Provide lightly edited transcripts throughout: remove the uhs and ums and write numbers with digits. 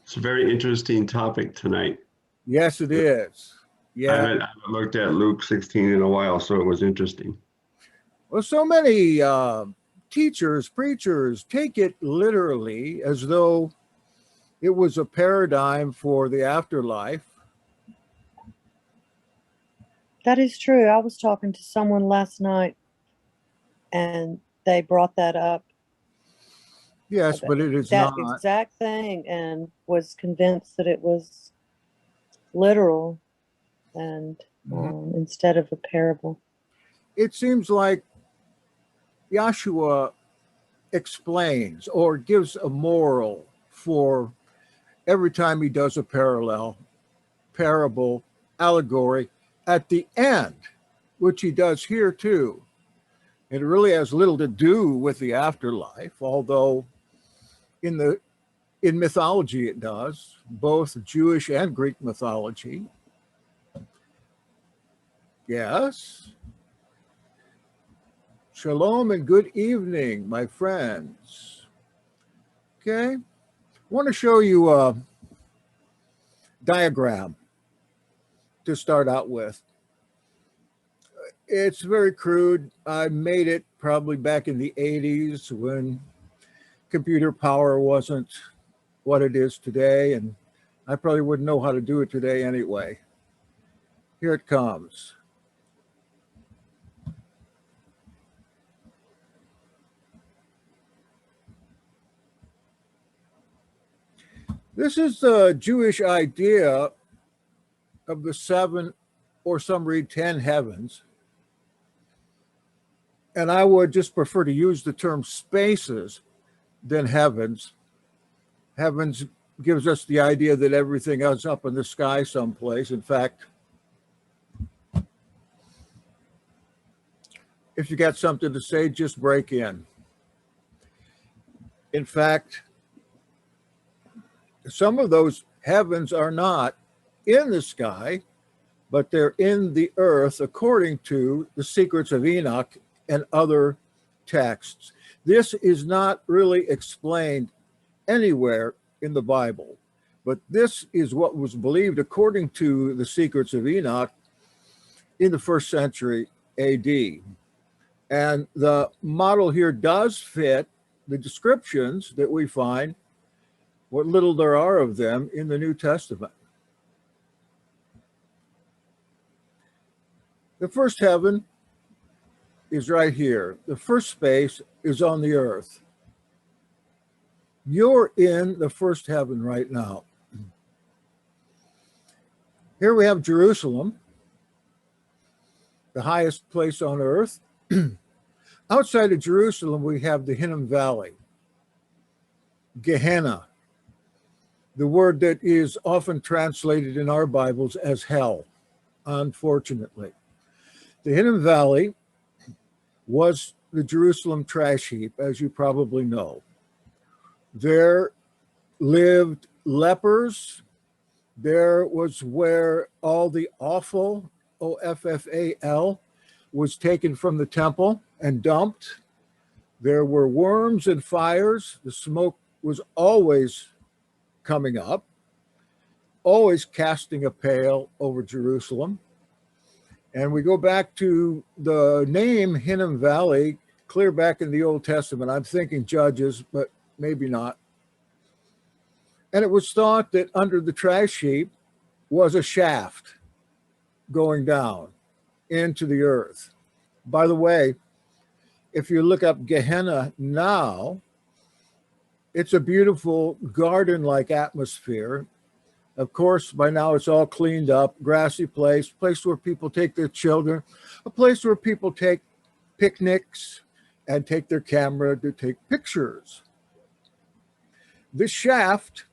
It's a very interesting topic tonight. Yes, it is. I Yeah. haven't looked at Luke 16 in a while, so it was interesting. Well, so many teachers, preachers take it literally as though it was a paradigm for the afterlife. That is true. I was talking to someone last night and they brought that up. Yes, but it is that not. exact thing, and was convinced that it was literal and instead of a parable. It seems like Yahshua explains or gives a moral for every time he does a parable, allegory at the end, which he does here too. It really has little to do with the afterlife, although in mythology it does, both Jewish and Greek mythology. Yes. Shalom and good evening, my friends. Okay. I want to show you a diagram to start out with. It's very crude. I made it probably back in the 80s when computer power wasn't what it is today, and I probably wouldn't know how to do it today anyway. Here it comes. This is the Jewish idea of the 7, or some read 10 heavens. And I would just prefer to use the term spaces than heavens. Heavens gives us the idea that everything else up in the sky someplace. In fact, if you got something to say, just break in. In fact, some of those heavens are not in the sky, but they're in the earth, according to the Secrets of Enoch and other texts. This is not really explained anywhere in the Bible, but this is what was believed according to the Secrets of Enoch in the 1st century AD. And the model here does fit the descriptions that we find, what little there are of them, in the New Testament. The first heaven is right here. The first space is on the earth. You're in the first heaven right now. Here we have Jerusalem, the highest place on earth. Outside of Jerusalem, we have the Hinnom Valley, Gehenna, the word that is often translated in our Bibles as hell, unfortunately. The Hinnom Valley was the Jerusalem trash heap, as you probably know. There lived lepers. There was where all the offal, O-F-F-A-L, was taken from the temple and dumped. There were worms and fires. The smoke was always coming up, always casting a pale over Jerusalem. And we go back to the name Hinnom Valley, clear back in the Old Testament. I'm thinking Judges, but maybe not. And it was thought that under the trash heap was a shaft going down into the earth. By the way, if you look up Gehenna now, it's a beautiful garden-like atmosphere. Of course, by now it's all cleaned up, grassy place where people take their children, a place where people take picnics and take their camera to take pictures. The shaft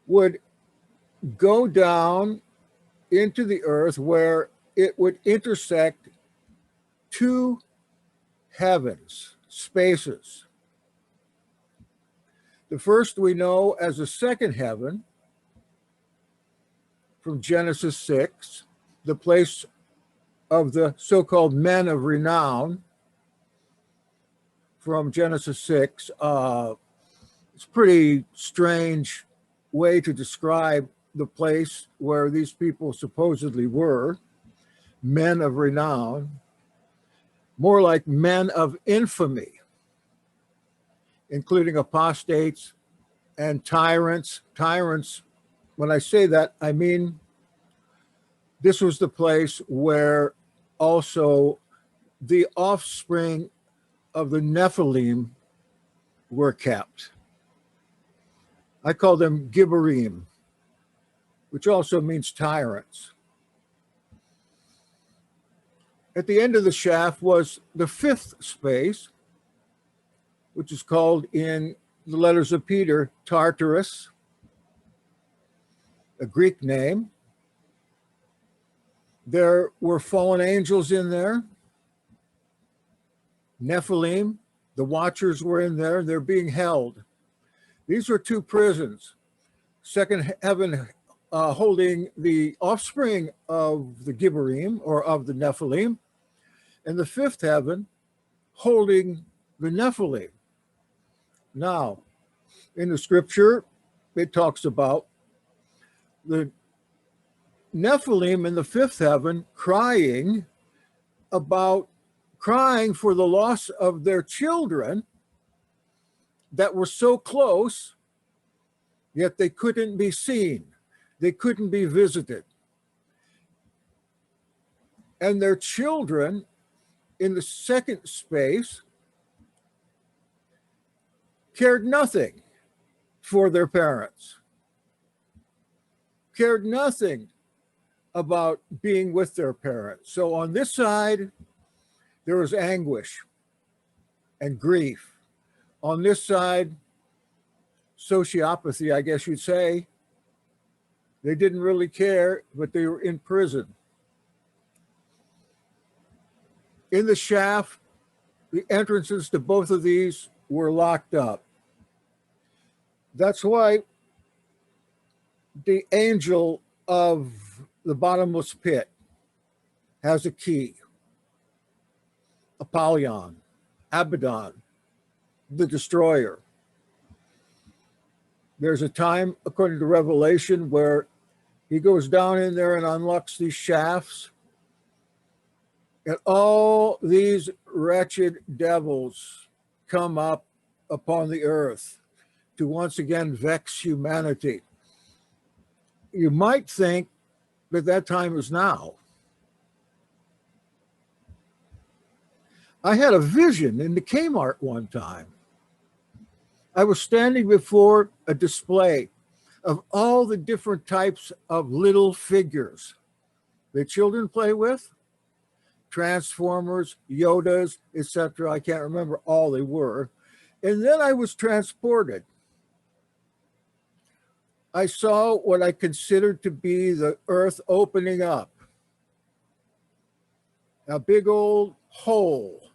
would go down into the earth where it would intersect 2 heavens, spaces. The first we know as a second heaven from Genesis 6, the place of the so-called men of renown from Genesis 6. It's a pretty strange way to describe the place where these people supposedly were, men of renown, more like men of infamy, including apostates and tyrants. Tyrants, when I say that, I mean this was the place where also the offspring of the Nephilim were kept. I call them Gibborim, which also means tyrants. At the end of the shaft was the fifth space, which is called in the letters of Peter, Tartarus, a Greek name. There were fallen angels in there. Nephilim, the watchers were in there. They're being held. These were two prisons. Second heaven holding the offspring of the Gibborim, or of the Nephilim, and the fifth heaven holding the Nephilim. Now, in the scripture, it talks about the Nephilim in the fifth heaven crying for the loss of their children that were so close, yet they couldn't be seen. They couldn't be visited. And their children in the second space cared nothing for their parents, cared nothing about being with their parents. So on this side, there was anguish and grief. On this side, sociopathy, I guess you'd say. They didn't really care, but they were in prison. In the shaft, the entrances to both of these were locked up. That's why the angel of the bottomless pit has a key. Apollyon, Abaddon, the destroyer. There's a time, according to Revelation, where he goes down in there and unlocks these shafts. And all these wretched devils come up upon the earth to once again vex humanity. You might think that that time is now. I had a vision in the Kmart one time. I was standing before a display of all the different types of little figures that children play with, Transformers, Yodas, etc. I can't remember all they were. And then I was transported. I saw what I considered to be the earth opening up. A big old hole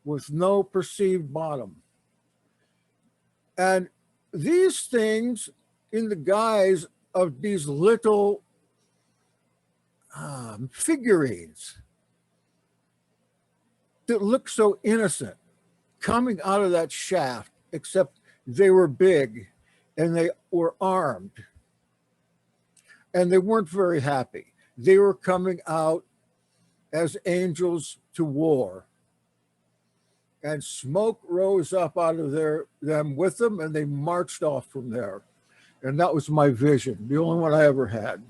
with no perceived bottom. And these things, in the guise of these little figurines that look so innocent, coming out of that shaft, except they were big and they were armed. And they weren't very happy. They were coming out as angels to war. And smoke rose up out of them with them, and they marched off from there. And that was my vision, the only one I ever had.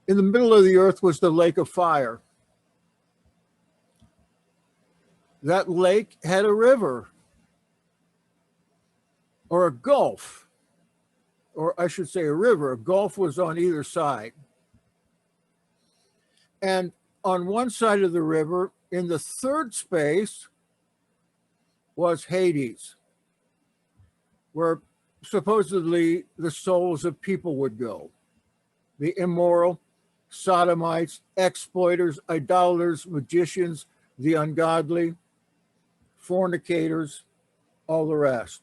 In the middle of the earth was the lake of fire. That lake had a river, or a gulf, or I should say a river. A gulf was on either side. And on one side of the river, in the third space, was Hades, where supposedly the souls of people would go. The immoral, sodomites, exploiters, idolaters, magicians, the ungodly, fornicators, all the rest.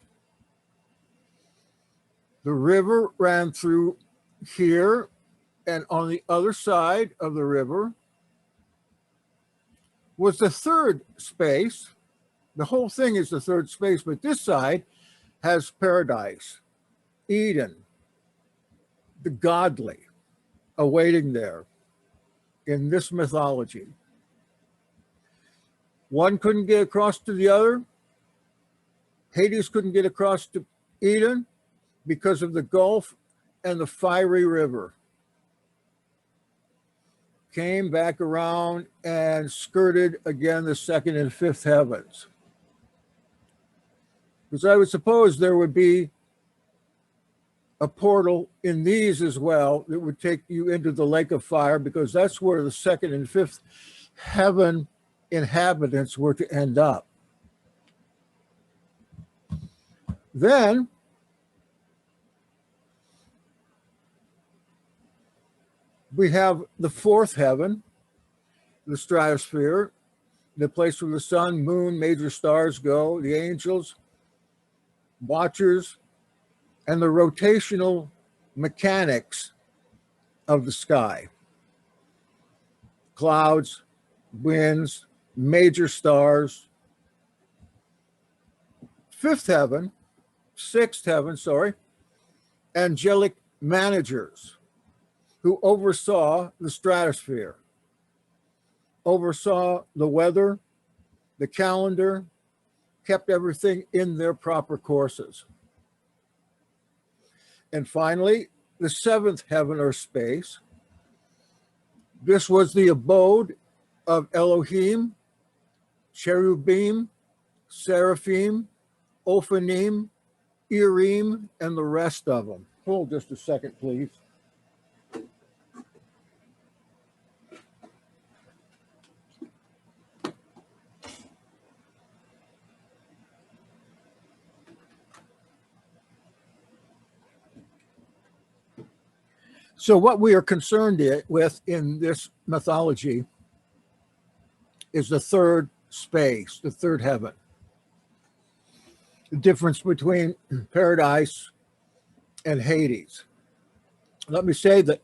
The river ran through here, and on the other side of the river was the third space, The whole thing is the third space, but this side has paradise, Eden, the godly awaiting there in this mythology. One couldn't get across to the other. Hades couldn't get across to Eden because of the gulf and the fiery river. Came back around and skirted again the second and fifth heavens. Because I would suppose there would be a portal in these as well that would take you into the lake of fire, because that's where the second and fifth heaven inhabitants were to end up. Then we have the fourth heaven, the stratosphere, the place where the sun, moon, major stars go, the angels, watchers, and the rotational mechanics of the sky. Clouds, winds, major stars. Sixth heaven, angelic managers who oversaw the stratosphere, oversaw the weather, the calendar, kept everything in their proper courses. And finally, the seventh heaven or space. This was the abode of Elohim, cherubim, seraphim, Ophanim, Urim, and the rest of them. Hold just a second, please. So what we are concerned with in this mythology is the third space, the third heaven. The difference between paradise and Hades. Let me say that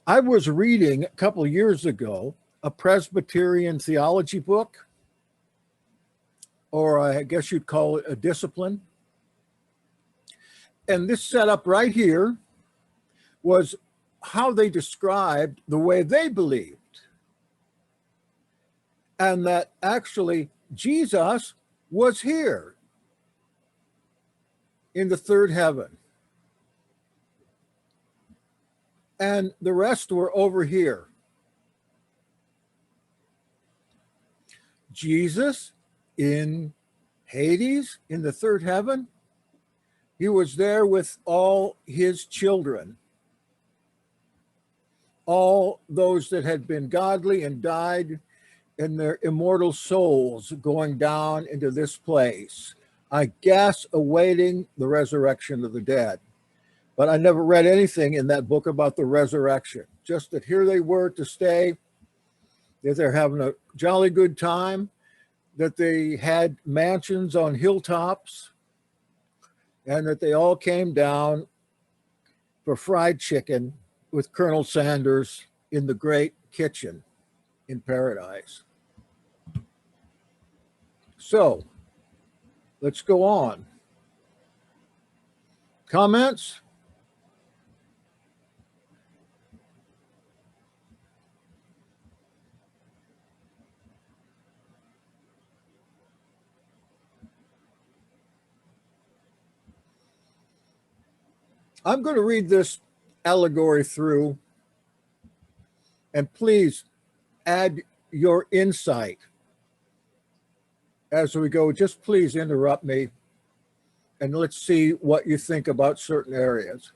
I was reading a couple of years ago a Presbyterian theology book, or I guess you'd call it a discipline. And this setup right here was how they described the way they believed. And that actually Jesus was here in the third heaven. And the rest were over here. Jesus in Hades, in the third heaven, he was there with all his children. All those that had been godly and died, and their immortal souls going down into this place, I guess awaiting the resurrection of the dead. But I never read anything in that book about the resurrection, just that here they were to stay, that they're having a jolly good time, that they had mansions on hilltops, and that they all came down for fried chicken with Colonel Sanders in the great kitchen in paradise. So let's go on. Comments? I'm going to read this allegory through, and please add your insight as we go. Just please interrupt me, and let's see what you think about certain areas.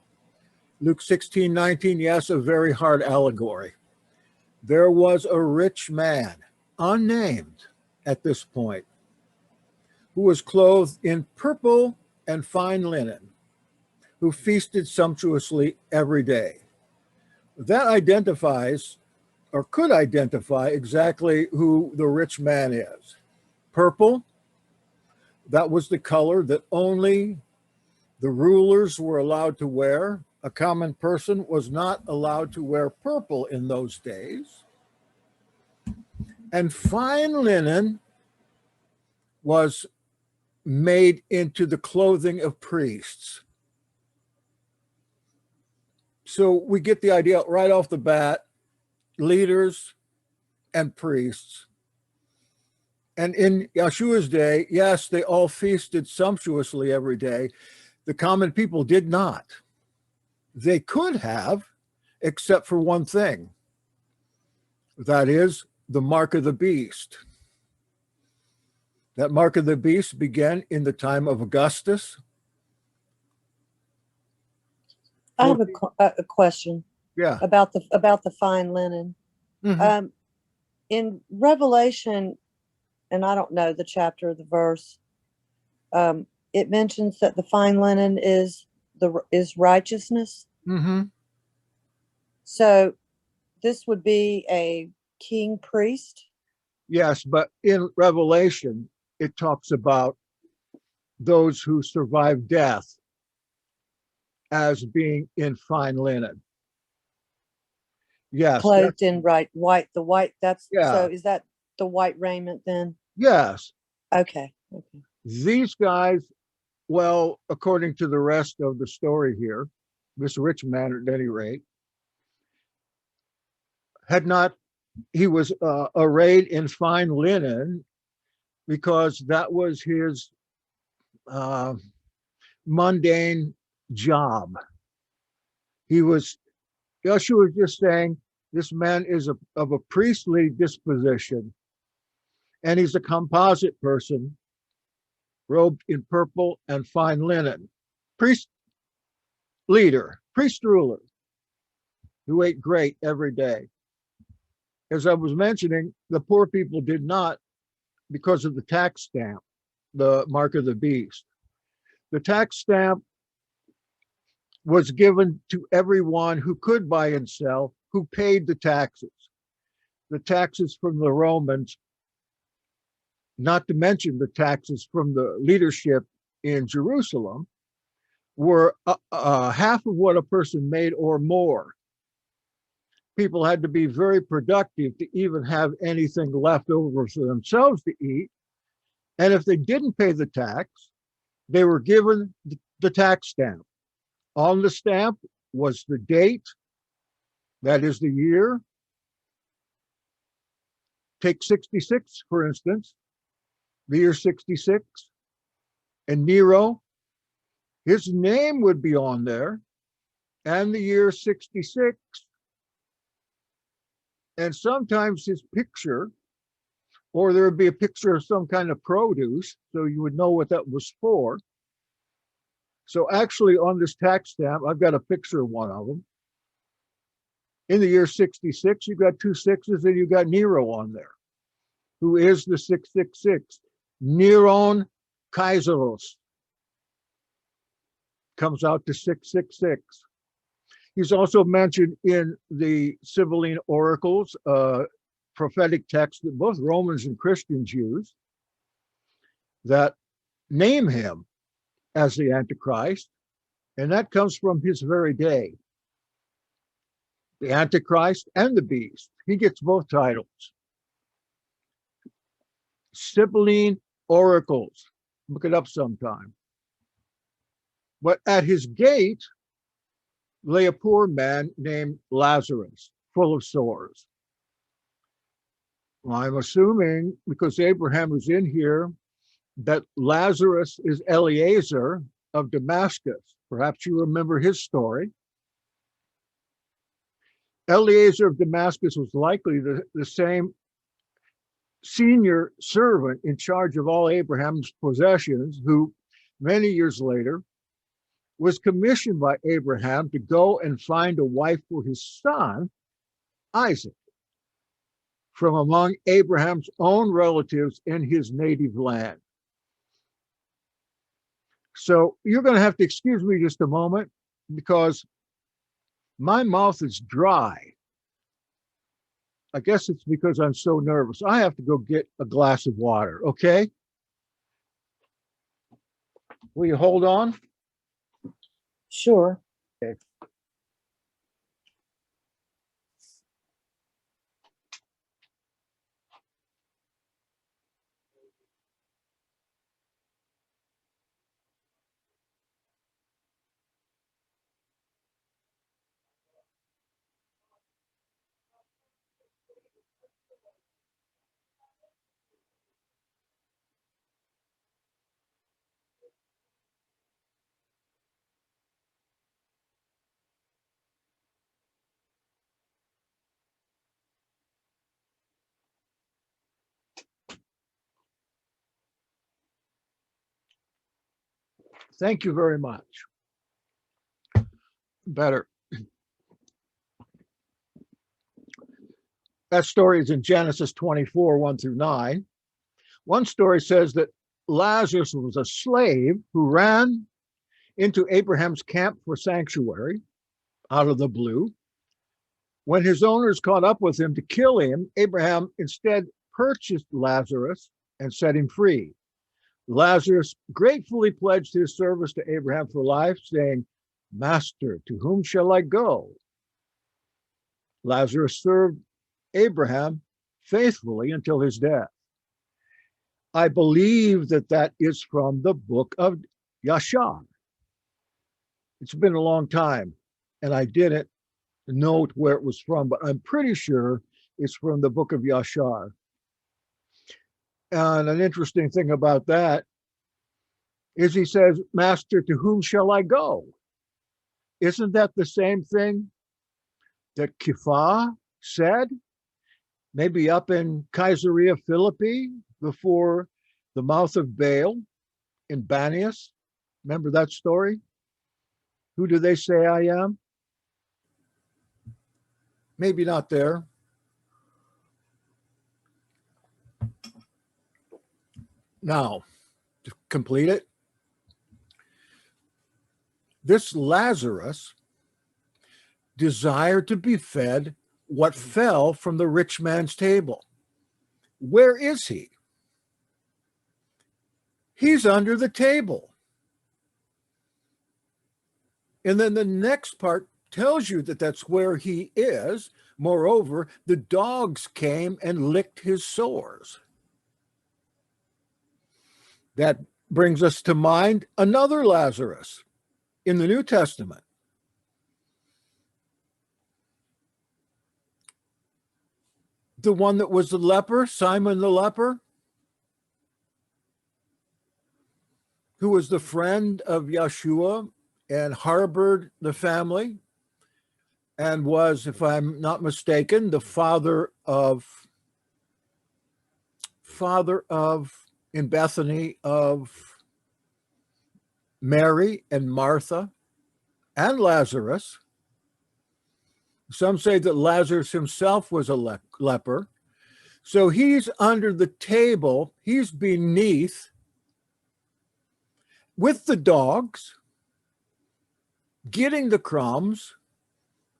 Luke 16:19, yes, a very hard allegory. There was a rich man, unnamed at this point, who was clothed in purple and fine linen, who feasted sumptuously every day. That identifies, or could identify, exactly who the rich man is. Purple, that was the color that only the rulers were allowed to wear. A common person was not allowed to wear purple in those days. And fine linen, was made into the clothing of priests. So we get the idea right off the bat, leaders and priests. And in Yeshua's day, yes, they all feasted sumptuously every day. The common people did not. They could have, except for one thing. That is the mark of the beast. That mark of the beast began in the time of Augustus. I have a question Yeah. about the fine linen. Mhm. In Revelation, and I don't know the chapter or the verse, it mentions that the fine linen is righteousness. Mm-hmm. So this would be a king priest. Yes, but in Revelation, it talks about those who survive death as being in fine linen. Yes. Clothed in white. The white, Yeah. so is that the white raiment then? Yes. Okay. These guys, well, according to the rest of the story here, this rich man at any rate, he was arrayed in fine linen because that was his mundane job. Yeshua was just saying, this man is of a priestly disposition, and he's a composite person, robed in purple and fine linen. Priest leader, priest ruler, who ate great every day. As I was mentioning, the poor people did not, because of the tax stamp, the mark of the beast. The tax stamp was given to everyone who could buy and sell, who paid the taxes. The taxes from the Romans, not to mention the taxes from the leadership in Jerusalem, were half of what a person made or more. People had to be very productive to even have anything left over for themselves to eat. And if they didn't pay the tax, they were given the tax stamp. On the stamp was the date, that is the year. Take 66, for instance, the year 66, and Nero, his name would be on there, and the year 66, and sometimes his picture, or there would be a picture of some kind of produce, so you would know what that was for. So actually on this tax stamp, I've got a picture of one of them. In the year 66, you got 2 sixes, and you got Nero on there, who is the 666. Neron Kaiseros comes out to 666. He's also mentioned in the Sibylline oracles, prophetic text that both Romans and Christians use, that name him as the Antichrist, and that comes from his very day. The Antichrist and the beast. He gets both titles. Sibylline oracles. Look it up sometime. But at his gate lay a poor man named Lazarus, full of sores. Well, I'm assuming, because Abraham is in here, that Lazarus is Eliezer of Damascus. Perhaps you remember his story. Eliezer of Damascus was likely the same senior servant in charge of all Abraham's possessions, who many years later was commissioned by Abraham to go and find a wife for his son, Isaac, from among Abraham's own relatives in his native land. So you're going to have to excuse me just a moment, because my mouth is dry. I guess it's because I'm so nervous. I have to go get a glass of water, okay? Will you hold on? Sure. Okay. Thank you very much. Better. That story is in Genesis 24, 1 through 9. One story says that Lazarus was a slave who ran into Abraham's camp for sanctuary out of the blue. When his owners caught up with him to kill him, Abraham instead purchased Lazarus and set him free. Lazarus gratefully pledged his service to Abraham for life, saying, "Master, to whom shall I go?" Lazarus served Abraham faithfully until his death. I believe that that is from the book of Yashar. It's been a long time, and I didn't note where it was from, but I'm pretty sure it's from the book of Yashar. And an interesting thing about that is he says, "Master, to whom shall I go?" Isn't that the same thing that Kipha said? Maybe up in Caesarea Philippi before the mouth of Baal in Banias. Remember that story? Who do they say I am? Maybe not there. Now, to complete it, this Lazarus desired to be fed what fell from the rich man's table. Where is he? He's under the table. And then the next part tells you that that's where he is. Moreover, the dogs came and licked his sores. That brings us to mind another Lazarus in the New Testament. The one that was the leper, Simon the leper, who was the friend of Yeshua and harbored the family and was, if I'm not mistaken, the father of in Bethany of Mary and Martha and Lazarus. Some say that Lazarus himself was a leper. So he's under the table, he's beneath with the dogs, getting the crumbs,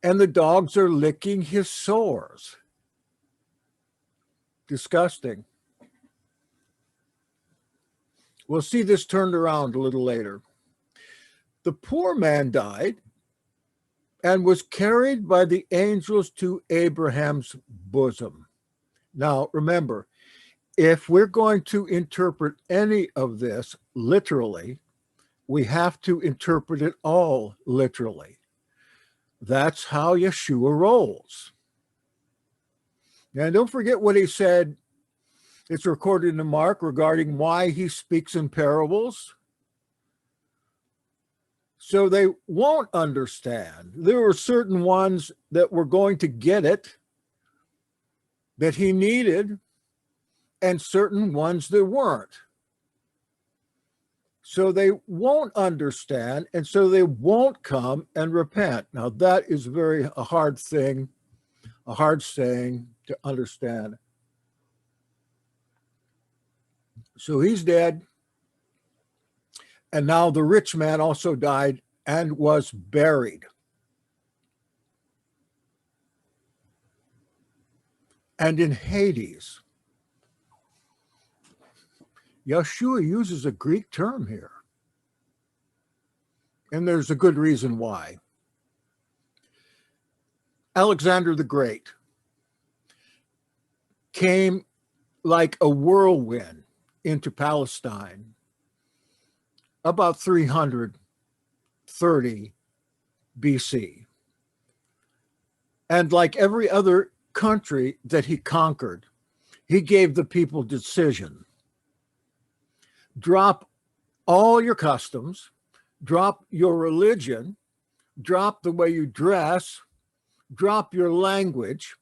and the dogs are licking his sores. Disgusting. We'll see this turned around a little later. The poor man died and was carried by the angels to Abraham's bosom. Now, remember, if we're going to interpret any of this literally, we have to interpret it all literally. That's how Yeshua rolls. And don't forget what he said. It's recorded in Mark regarding why he speaks in parables. So they won't understand. There were certain ones that were going to get it, that he needed, and certain ones that weren't. So they won't understand, and so they won't come and repent. Now that is a hard thing, a hard saying to understand. So he's dead. And now the rich man also died and was buried. And in Hades, Yeshua uses a Greek term here. And there's a good reason why. Alexander the Great came like a whirlwind into Palestine about 330 BC. And like every other country that he conquered, he gave the people decision. Drop all your customs, drop your religion, drop the way you dress, drop your language,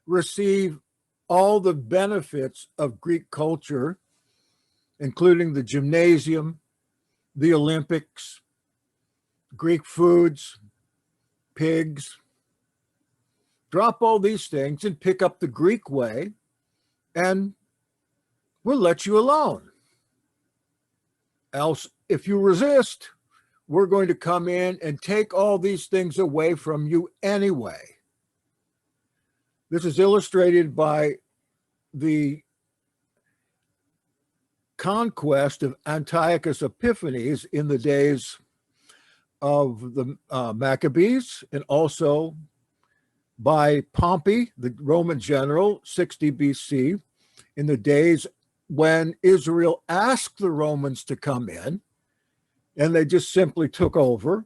receive all the benefits of Greek culture, including the gymnasium, the Olympics, Greek foods, pigs. Drop all these things and pick up the Greek way, and we'll let you alone. Else, if you resist, we're going to come in and take all these things away from you anyway. This is illustrated by the conquest of Antiochus Epiphanes in the days of the Maccabees, and also by Pompey, the Roman general, 60 BC, in the days when Israel asked the Romans to come in, and they just simply took over.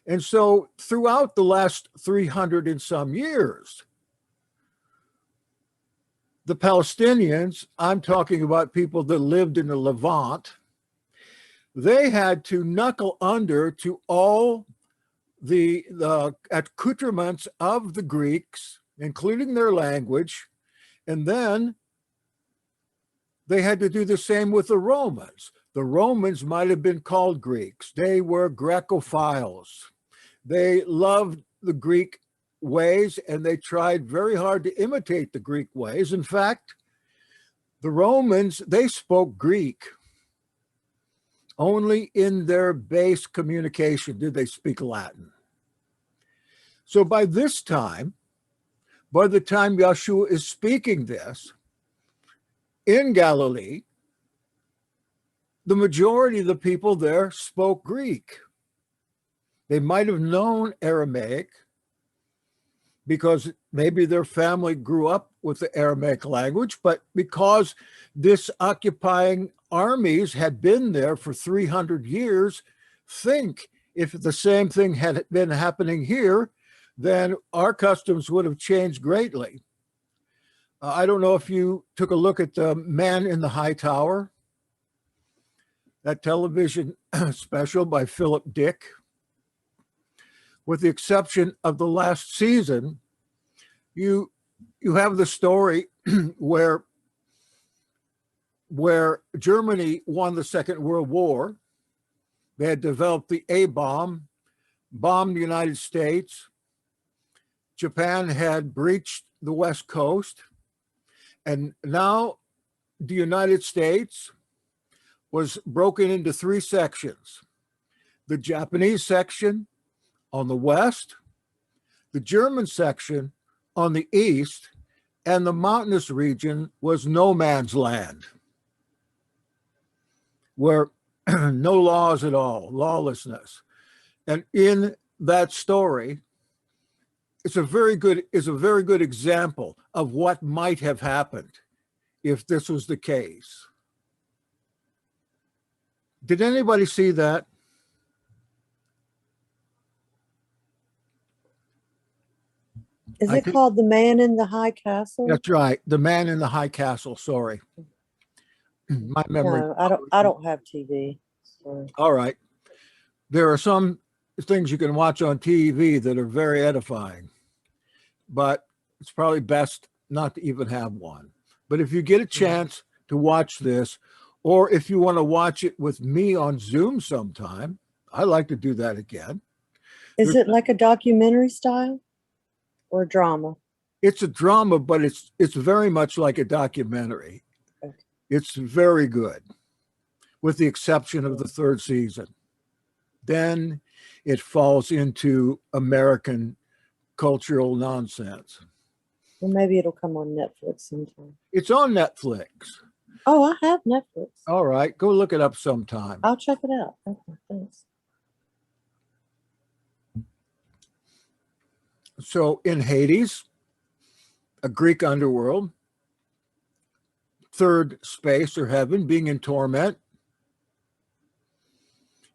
And so throughout the last 300 and some years, the Palestinians, I'm talking about people that lived in the Levant, they had to knuckle under to all the accoutrements of the Greeks, including their language, and then they had to do the same with the Romans. The Romans might have been called Greeks. They were Grecophiles. They loved the Greek ways, and they tried very hard to imitate the Greek ways. In fact, the Romans, they spoke Greek. Only in their base communication did they speak Latin. So by this time, by the time Yeshua is speaking this in Galilee, the majority of the people there spoke Greek. They might have known Aramaic because maybe their family grew up with the Aramaic language, but because this occupying armies had been there for 300 years, think if the same thing had been happening here, then our customs would have changed greatly. I don't know if you took a look at the Man in the High Tower, that television special by Philip Dick. With the exception of the last season, you have the story where Germany won the Second World War. They had developed the A-bomb, bombed the United States. Japan had breached the West Coast. And now the United States was broken into three sections. The Japanese section on the west, the German section on the east, and the mountainous region was no man's land, where no laws at all, lawlessness. And in that story, it's a very good example of what might have happened if this was the case. Did anybody see that? Is it called The Man in the High Castle? That's right. The Man in the High Castle. Sorry. My memory. No, I don't have TV. So. All right. There are some things you can watch on TV that are very edifying, but it's probably best not to even have one. But if you get a chance to watch this, or if you want to watch it with me on Zoom sometime, I like to do that again. Is it like a documentary style or a drama? It's a drama, but it's very much like a documentary. Okay. It's very good, with the exception of the third season. Then it falls into American cultural nonsense. Well, maybe it'll come on Netflix sometime. It's on Netflix. Oh, I have Netflix. All right, go look it up sometime. I'll check it out. Okay, thanks. So in Hades, a Greek underworld, third space or heaven, being in torment,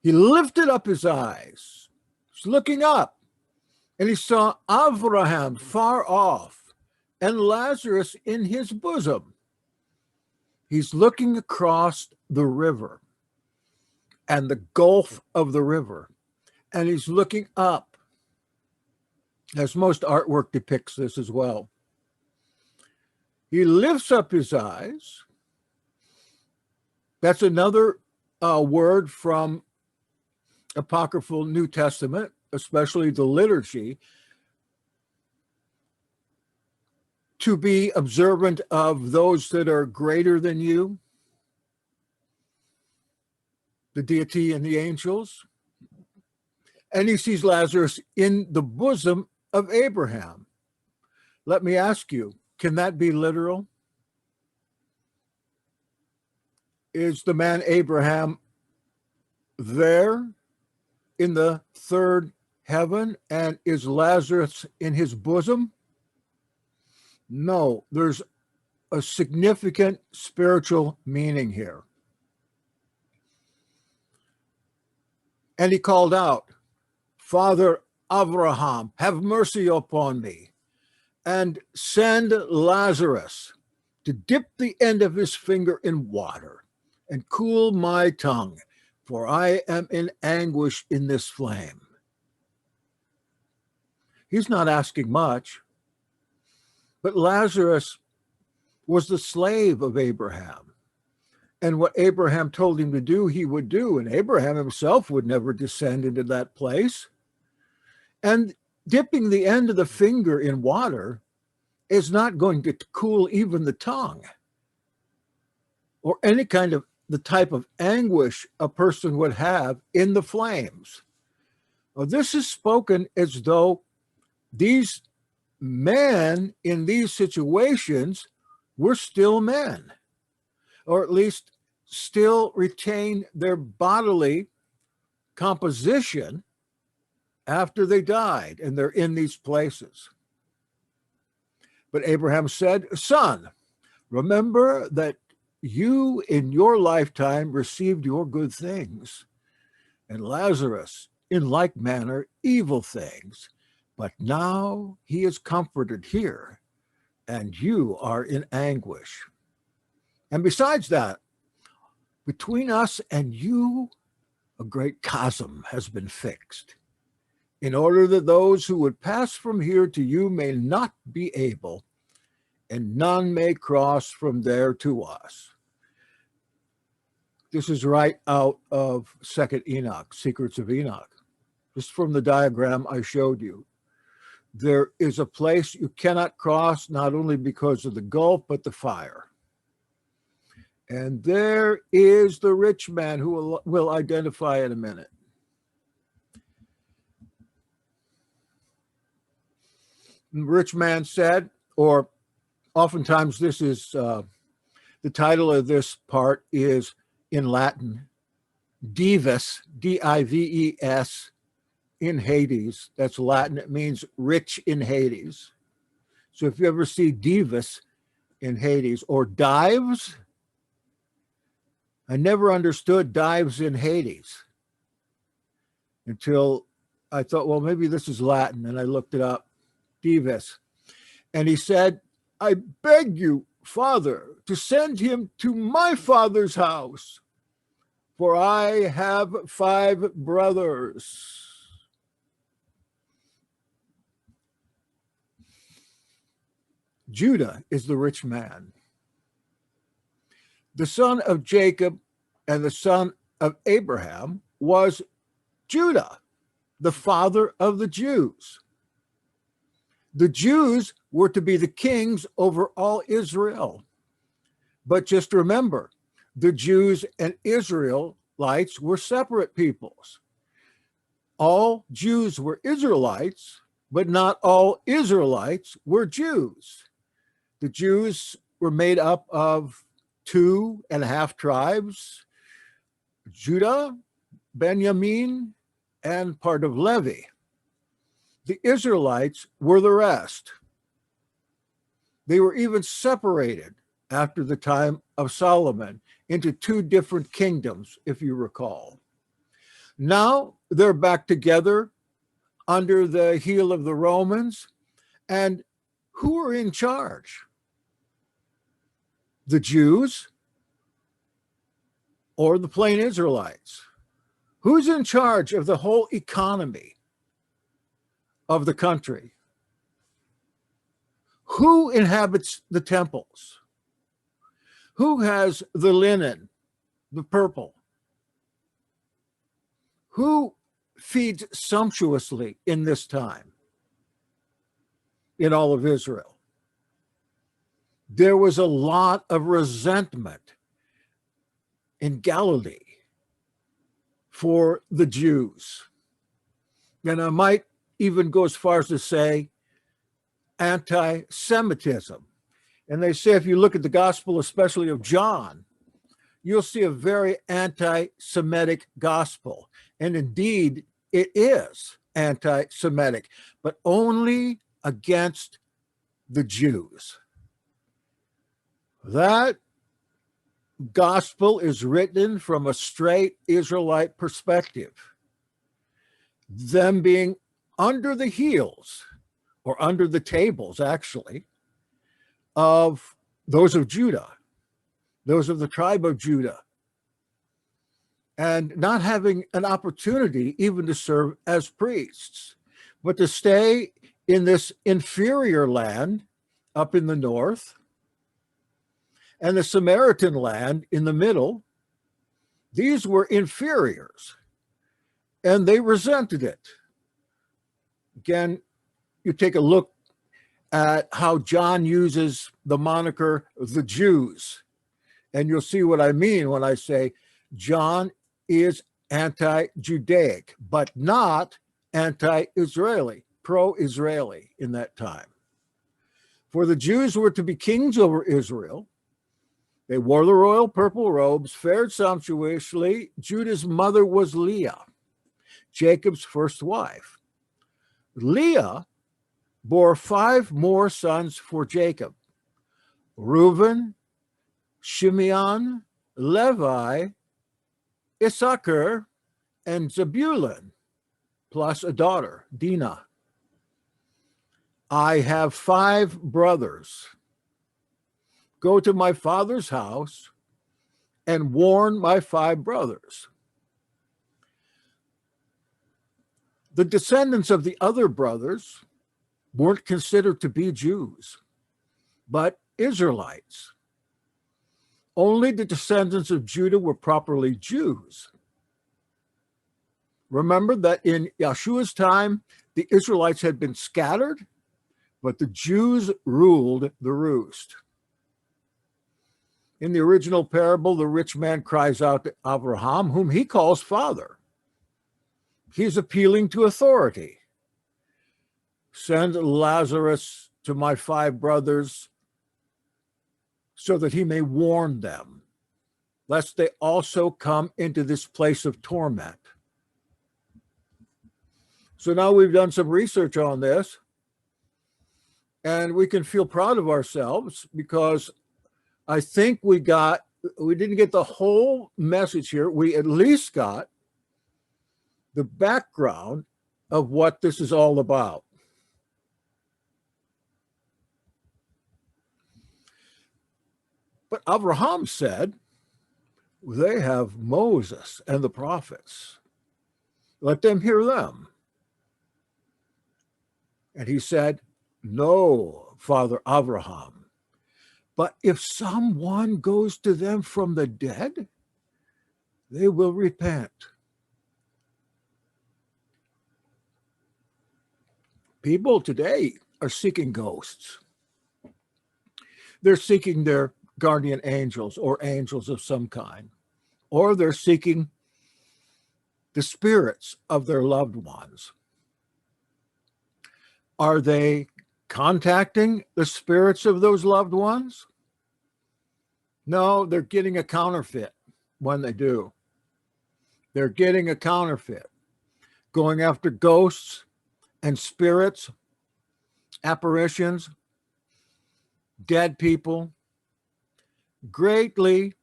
he lifted up his eyes, he's looking up, and he saw Abraham far off and Lazarus in his bosom. He's looking across the river and the gulf of the river, and he's looking up, as most artwork depicts this as well. He lifts up his eyes. That's another word from apocryphal New Testament, especially the liturgy, to be observant of those that are greater than you, the deity and the angels. And he sees Lazarus in the bosom of Abraham. Let me ask you, can that be literal? Is the man Abraham there in the third heaven, and is Lazarus in his bosom? No, there's a significant spiritual meaning here. And he called out, Father Abraham, have mercy upon me, and send Lazarus to dip the end of his finger in water and cool my tongue, for I am in anguish in this flame. He's not asking much, but Lazarus was the slave of Abraham. And what Abraham told him to do, he would do. And Abraham himself would never descend into that place. And dipping the end of the finger in water is not going to cool even the tongue or any kind of the type of anguish a person would have in the flames. Well, this is spoken as though these men in these situations were still men, or at least still retain their bodily composition after they died, and they're in these places. But Abraham said, Son, remember that you in your lifetime received your good things, and Lazarus in like manner evil things, but now he is comforted here, and you are in anguish. And besides that, between us and you, a great chasm has been fixed, in order that those who would pass from here to you may not be able, and none may cross from there to us. This is right out of 2nd Enoch, Secrets of Enoch. Just from the diagram I showed you. There is a place you cannot cross, not only because of the gulf, but the fire. And there is the rich man who will identify in a minute. The rich man said, or oftentimes this is, the title of this part is in Latin, Dives, D-I-V-E-S, in Hades. That's Latin. It means rich in Hades. So if you ever see Dives in Hades or dives, I never understood dives in Hades until I thought, well, maybe this is Latin. And I looked it up, Dives. And he said, I beg you, Father, to send him to my father's house, for I have 5 brothers. Judah is the rich man, the son of Jacob and the son of Abraham was Judah, the father of the Jews. The Jews were to be the kings over all Israel. But just remember, the Jews and Israelites were separate peoples. All Jews were Israelites, but not all Israelites were Jews. The Jews were made up of 2.5 tribes, Judah, Benjamin, and part of Levi. The Israelites were the rest. They were even separated after the time of Solomon into 2 different kingdoms, if you recall. Now they're back together under the heel of the Romans. And who are in charge? The Jews or the plain Israelites? Who's in charge of the whole economy of the country? Who inhabits the temples? Who has the linen, the purple, Who feeds sumptuously in this time in all of Israel? There was a lot of resentment in Galilee for the Jews. And I might even go as far as to say anti-Semitism. And they say if you look at the gospel, especially of John, you'll see a very anti-Semitic gospel. And indeed, it is anti-Semitic, but only against the Jews. That gospel is written from a straight Israelite perspective, them being under the heels, or under the tables, actually, of those of Judah, those of the tribe of Judah, and not having an opportunity even to serve as priests, but to stay in this inferior land up in the north, and the Samaritan land in the middle. These were inferiors, and they resented it. Again, you take a look at how John uses the moniker the Jews, and you'll see what I mean when I say John is anti-Judaic, but not anti-Israeli, pro-Israeli in that time. For the Jews were to be kings over Israel. They wore the royal purple robes, fared sumptuously. Judah's mother was Leah, Jacob's first wife. Leah bore 5 more sons for Jacob: Reuben, Shimeon, Levi, Issachar, and Zebulun, plus a daughter, Dinah. I have 5 brothers. Go to my father's house and warn my 5 brothers. The descendants of the other brothers weren't considered to be Jews, but Israelites. Only the descendants of Judah were properly Jews. Remember that in Yeshua's time, the Israelites had been scattered, but the Jews ruled the roost. In the original parable, the rich man cries out to Abraham, whom he calls father. He's appealing to authority. Send Lazarus to my 5 brothers so that he may warn them, lest they also come into this place of torment. So now we've done some research on this, and we can feel proud of ourselves because I think we didn't get the whole message here. We at least got the background of what this is all about. But Abraham said, they have Moses and the prophets. Let them hear them. And he said, no, Father Abraham. But if someone goes to them from the dead, they will repent. People today are seeking ghosts. They're seeking their guardian angels or angels of some kind, or they're seeking the spirits of their loved ones. Are they contacting the spirits of those loved ones? No, they're getting a counterfeit when they do. They're getting a counterfeit, going after ghosts and spirits, apparitions, dead people, greatly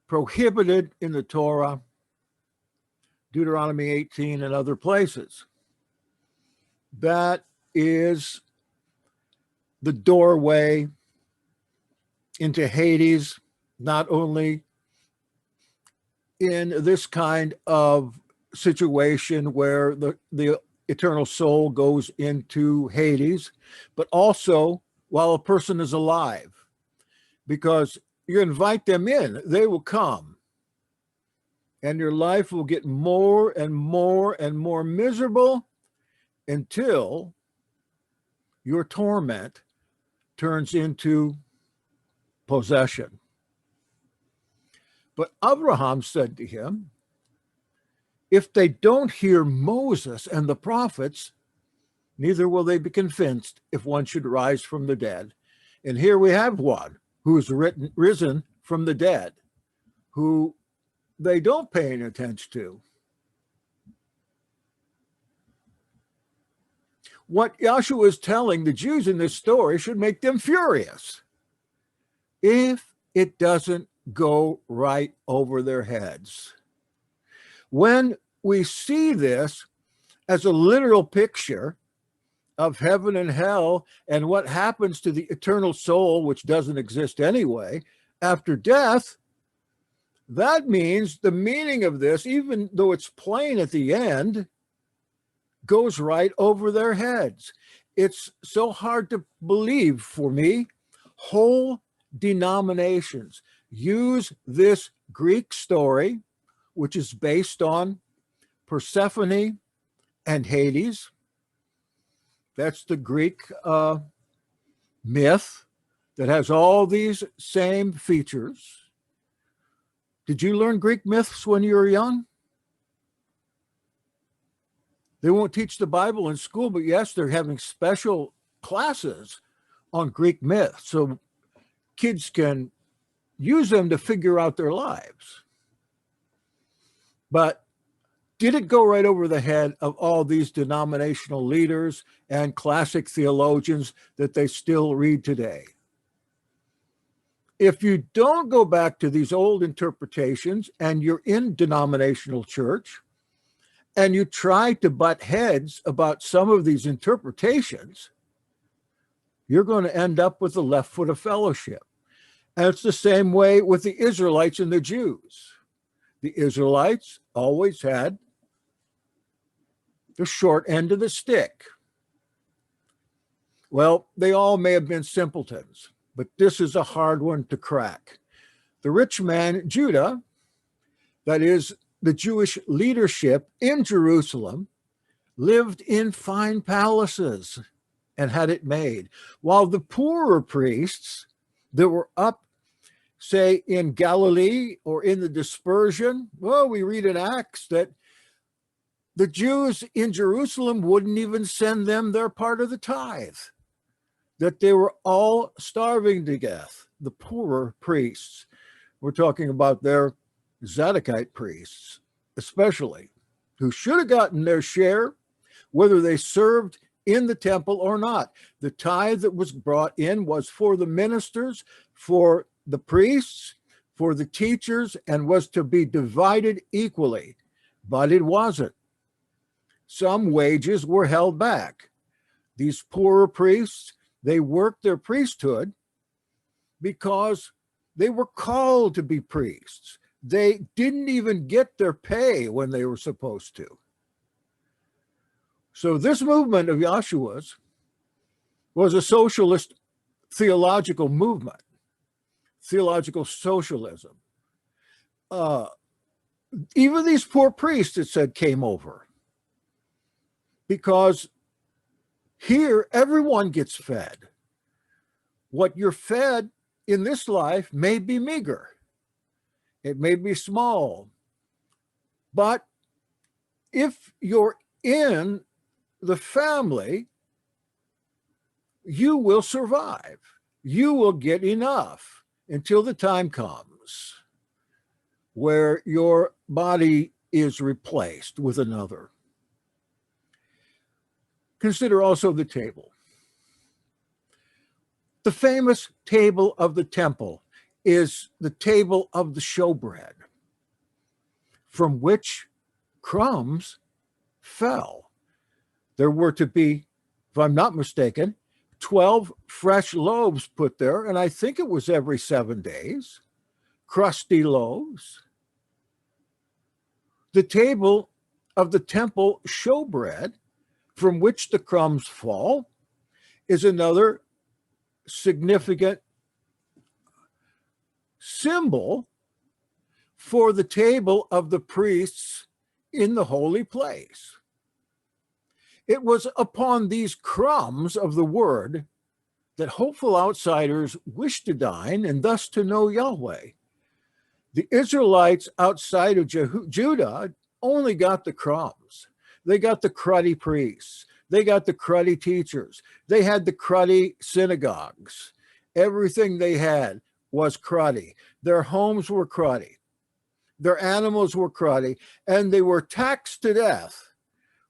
prohibited in the Torah, Deuteronomy 18 and other places. That is the doorway into Hades, not only in this kind of situation where the eternal soul goes into Hades, but also while a person is alive. Because you invite them in, they will come. and your life will get more and more and more miserable until your torment turns into possession. But Abraham said to him, if they don't hear Moses and the prophets, neither will they be convinced if one should rise from the dead. And here we have one who's risen from the dead, who they don't pay any attention to. What Yahshua is telling the Jews in this story should make them furious if it doesn't go right over their heads. When we see this as a literal picture of heaven and hell and what happens to the eternal soul, which doesn't exist anyway, after death, that means the meaning of this, even though it's plain at the end, goes right over their heads. It's so hard to believe for me. Whole denominations use this Greek story, which is based on Persephone and Hades. That's the Greek myth that has all these same features. Did you learn Greek myths when you were young? They won't teach the Bible in school, but yes, they're having special classes on Greek myths so kids can use them to figure out their lives. But did it go right over the head of all these denominational leaders and classic theologians that they still read today? If you don't go back to these old interpretations and you're in denominational church and you try to butt heads about some of these interpretations, you're going to end up with the left foot of fellowship. And it's the same way with the Israelites and the Jews. The Israelites always had the short end of the stick. Well, they all may have been simpletons, but this is a hard one to crack. The rich man, Judah, that is the Jewish leadership in Jerusalem, lived in fine palaces and had it made, while the poorer priests that were up, say, in Galilee or in the dispersion, well, we read in Acts that the Jews in Jerusalem wouldn't even send them their part of the tithe, that they were all starving to death, the poorer priests. We're talking about their Zadokite priests, especially, who should have gotten their share, whether they served in the temple or not. The tithe that was brought in was for the ministers, for the priests, for the teachers, and was to be divided equally, but it wasn't. Some wages were held back. These poorer priests, they worked their priesthood because they were called to be priests. They didn't even get their pay when they were supposed to. So this movement of Yahshua's was a socialist theological movement, theological socialism. Even these poor priests, it said, came over, because here everyone gets fed. What you're fed in this life may be meager. It may be small. But if you're in the family, you will survive. You will get enough until the time comes where your body is replaced with another. Consider also the table. The famous table of the temple is the table of the showbread, from which crumbs fell. There were to be, if I'm not mistaken, 12 fresh loaves put there, and I think it was every 7 days, crusty loaves. The table of the temple showbread, from which the crumbs fall, is another significant symbol for the table of the priests in the holy place. It was upon these crumbs of the word that hopeful outsiders wished to dine and thus to know Yahweh. The Israelites outside of Judah only got the crumbs. They got the cruddy priests. They got the cruddy teachers. They had the cruddy synagogues. Everything they had was cruddy. Their homes were cruddy. Their animals were cruddy, and they were taxed to death,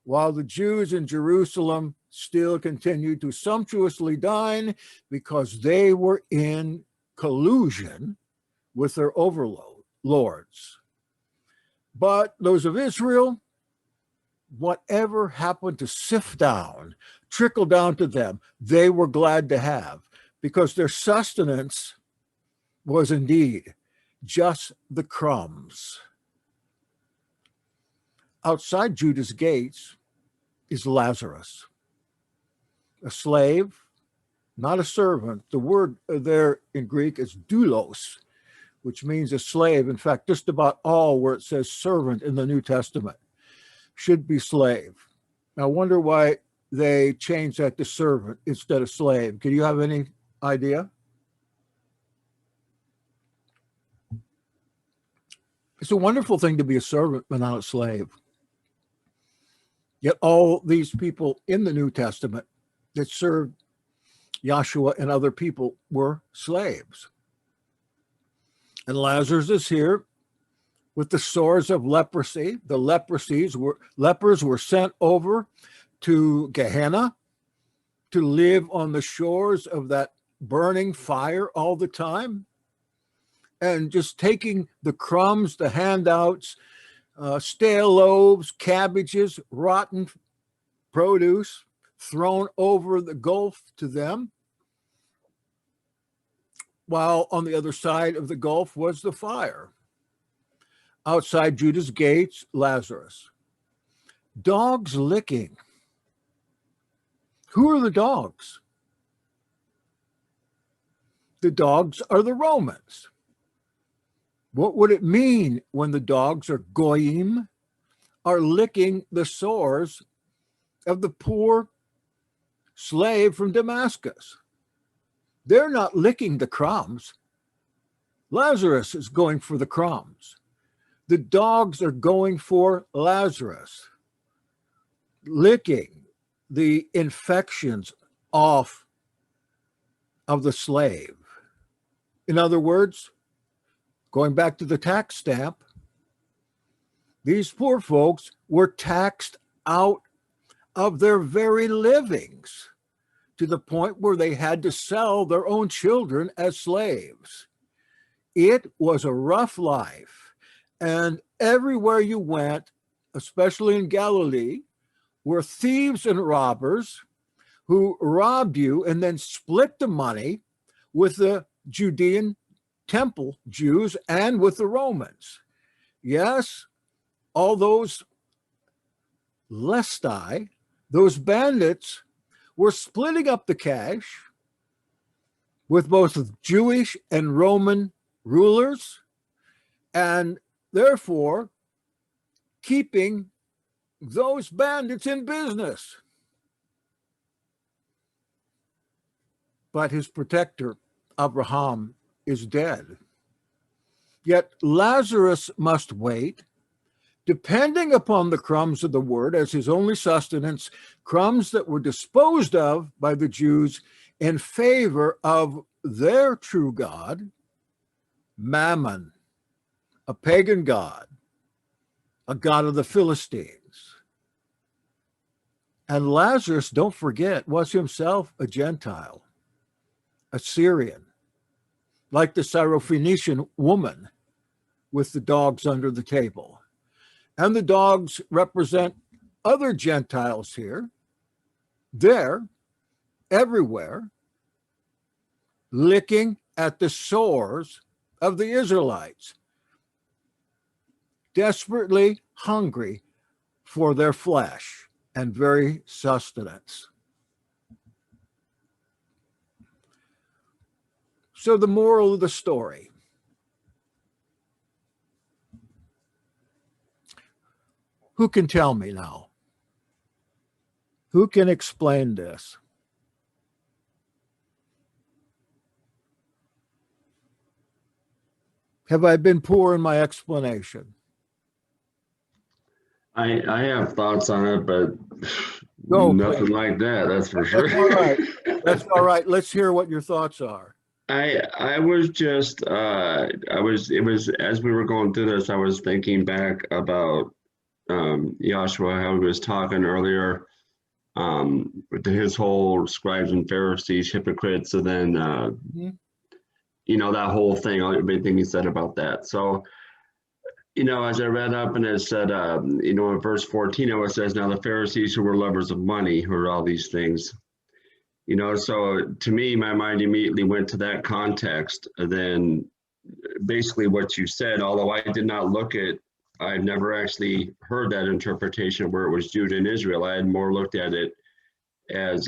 while the Jews in Jerusalem still continued to sumptuously dine because they were in collusion with their overlords. But those of Israel, whatever happened to sift down, trickle down to them, they were glad to have, because their sustenance was indeed just the crumbs. Outside Judah's gates is Lazarus, a slave, not a servant. The word there in Greek is doulos, which means a slave. In fact, just about all where it says servant in the New Testament should be slave. I wonder why they changed that to servant instead of slave. Can you have any idea? It's a wonderful thing to be a servant, but not a slave. Yet all these people in the New Testament that served Yahshua and other people were slaves. And Lazarus is here with the sores of leprosy. The lepers were sent over to Gehenna to live on the shores of that burning fire all the time, and just taking the crumbs, the handouts, stale loaves, cabbages, rotten produce thrown over the gulf to them, while on the other side of the gulf was the fire. Outside Judah's gates, Lazarus. Dogs licking. Who are the dogs? The dogs are the Romans. What would it mean when the dogs or goyim are licking the sores of the poor slave from Damascus? They're not licking the crumbs. Lazarus is going for the crumbs. The dogs are going for Lazarus, licking the infections off of the slave. In other words, going back to the tax stamp, these poor folks were taxed out of their very livings to the point where they had to sell their own children as slaves. It was a rough life. And everywhere you went, especially in Galilee, were thieves and robbers who robbed you and then split the money with the Judean temple Jews and with the Romans. Yes, all those lestai, those bandits, were splitting up the cash with both Jewish and Roman rulers, and therefore keeping those bandits in business. But his protector, Abraham, is dead. Yet Lazarus must wait, depending upon the crumbs of the word as his only sustenance, crumbs that were disposed of by the Jews in favor of their true God, Mammon, a pagan god, a god of the Philistines. And Lazarus, don't forget, was himself a Gentile, a Syrian, like the Syrophoenician woman with the dogs under the table. And the dogs represent other Gentiles here, there, everywhere, licking at the sores of the Israelites, desperately hungry for their flesh and very sustenance. So the moral of the story: Who can tell me now? Who can explain this? Have I been poor in my explanation? I have thoughts on it, but Go, nothing please. like that, that's for sure. That's all right. That's all right. Let's hear what your thoughts are. I was just it was as we were going through this, I was thinking back about Joshua, how he was talking earlier, with his whole scribes and Pharisees, hypocrites, and then Mhm. you know, that whole thing, everything he said about that. So, you know, as I read up and it said, you know, in verse 14, it says, now the Pharisees who were lovers of money, who are all these things, you know, so to me, my mind immediately went to that context. And then basically what you said, although I did not look at, I've never actually heard that interpretation where it was Judah and Israel. I had more looked at it as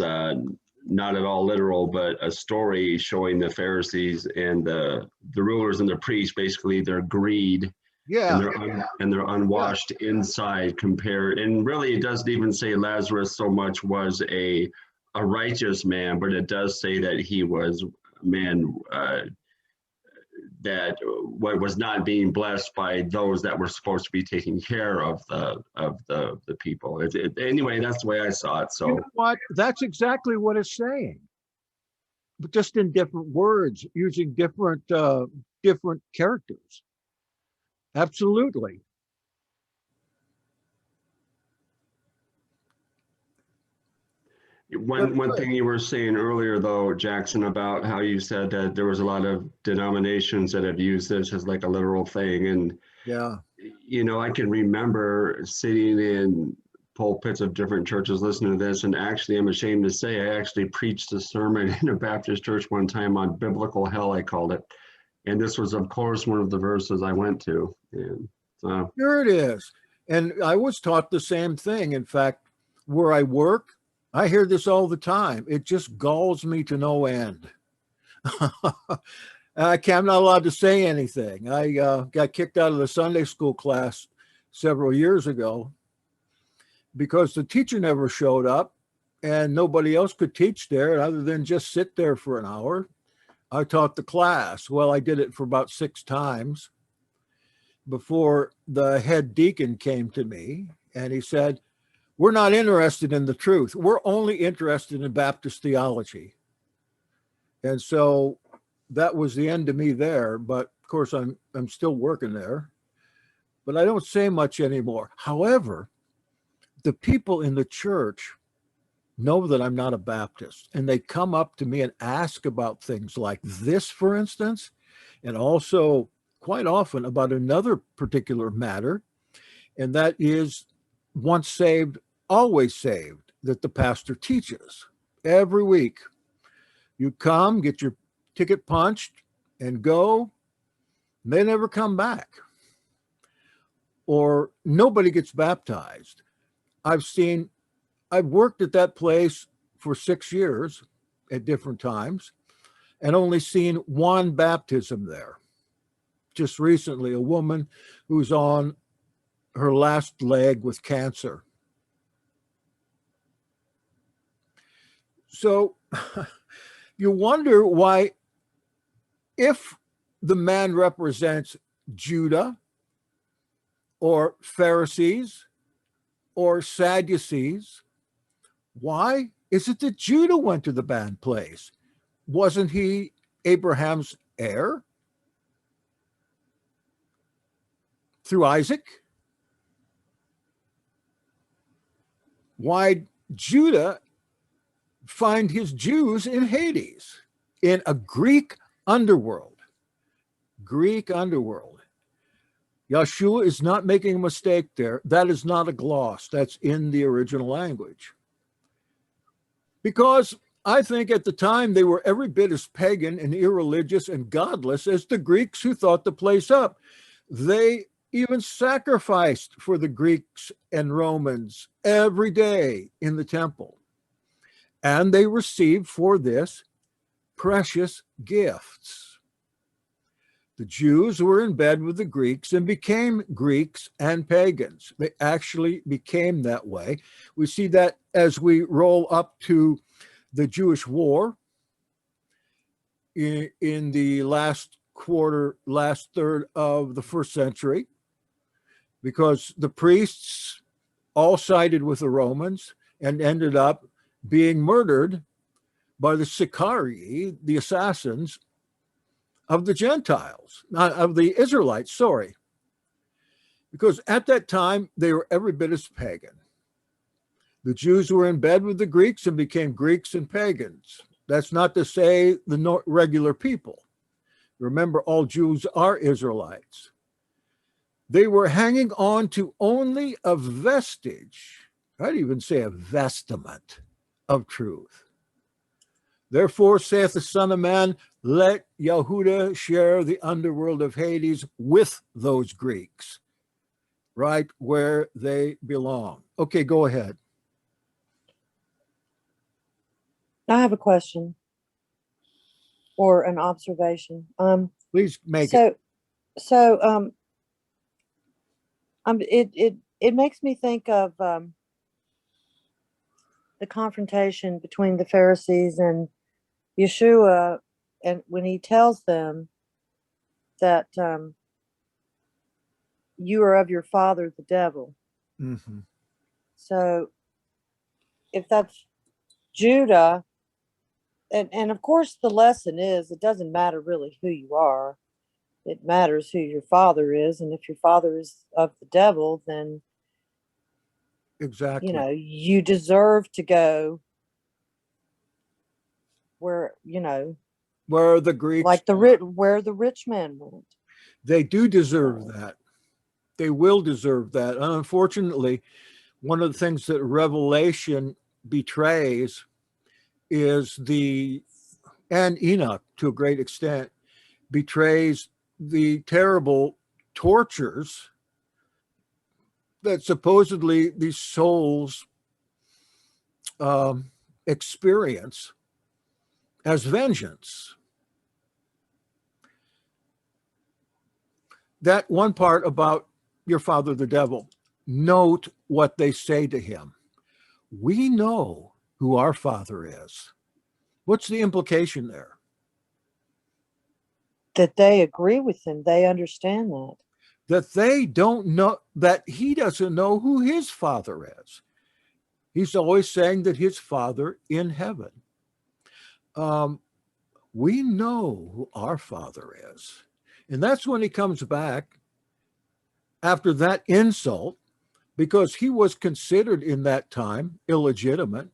not at all literal, but a story showing the Pharisees and the rulers and the priests, basically their greed and Yeah. their unwashed inside compared. And really, it doesn't even say Lazarus so much was a righteous man, but it does say that he was a man that what was not being blessed by those that were supposed to be taking care of the people. Anyway, that's the way I saw it. So You know what? That's exactly what it's saying, but just in different words, using different characters. Absolutely. one thing you were saying earlier, though, Jackson, about how you said that there was a lot of denominations that have used this as like a literal thing, and Yeah. you know, I can remember sitting in pulpits of different churches listening to this, and actually, I'm ashamed to say, I actually preached a sermon in a Baptist church one time on biblical hell, I called it, and this was, of course, one of the verses I went to, and so. Here it is. And I was taught the same thing. In fact, where I work, I hear this all the time. It just galls me to no end. I'm not allowed to say anything. I got kicked out of the Sunday school class several years ago because the teacher never showed up and nobody else could teach there other than just sit there for an hour. I taught the class. Well, I did it for about 6 times before the head deacon came to me and he said, we're not interested in the truth. We're only interested in Baptist theology. And so that was the end of me there. But of course, I'm still working there, but I don't say much anymore. However, the people in the church know that I'm not a Baptist, and they come up to me and ask about things like this, for instance, and also quite often about another particular matter, and that is once saved, always saved, that the pastor teaches every week. You come, get your ticket punched, and go. They never come back. Or nobody gets baptized. I've worked at that place for 6 years at different times and only seen one baptism there. Just recently, a woman who's on her last leg with cancer. So you wonder why, if the man represents Judah or Pharisees or Sadducees, why is it that Judah went to the bad place? Wasn't he Abraham's heir through Isaac? Why Judah find his Jews in Hades, in a Greek underworld? Greek underworld. Yeshua is not making a mistake there. That is not a gloss. That's in the original language. Because I think at the time they were every bit as pagan and irreligious and godless as the Greeks who thought the place up. They even sacrificed for the Greeks and Romans every day in the temple. And they received for this precious gifts. The Jews were in bed with the Greeks and became Greeks and pagans. They actually became that way. We see that as we roll up to the Jewish War in the last third of the first century, because the priests all sided with the Romans and ended up being murdered by the Sicarii, the assassins of the Gentiles, not of the Israelites, sorry. Because at that time, they were every bit as pagan. The Jews were in bed with the Greeks and became Greeks and pagans. That's not to say the regular people. Remember, all Jews are Israelites. They were hanging on to only a vestige, I'd even say a vestment of truth. Therefore, saith the Son of Man, let Yehuda share the underworld of Hades with those Greeks, right where they belong. Okay, go ahead. I have a question or an observation. Please make it. It makes me think of the confrontation between the Pharisees and Yeshua, and when he tells them that you are of your father, the devil. Mm-hmm. So if that's Judah, and of course the lesson is it doesn't matter really who you are. It matters who your father is, and if your father is of the devil, then exactly, you deserve to go where where the Greeks, like where the rich man went. They do deserve that. They will deserve that. And unfortunately, one of the things that Revelation betrays is and Enoch to a great extent betrays the terrible tortures that supposedly these souls experience as vengeance. That one part about your father, the devil, note what they say to him. We know who our father is. What's the implication there? That they agree with him. They understand that. That they don't know, that he doesn't know who his father is. He's always saying that his father in heaven. We know who our father is. And that's when he comes back after that insult, because he was considered in that time illegitimate.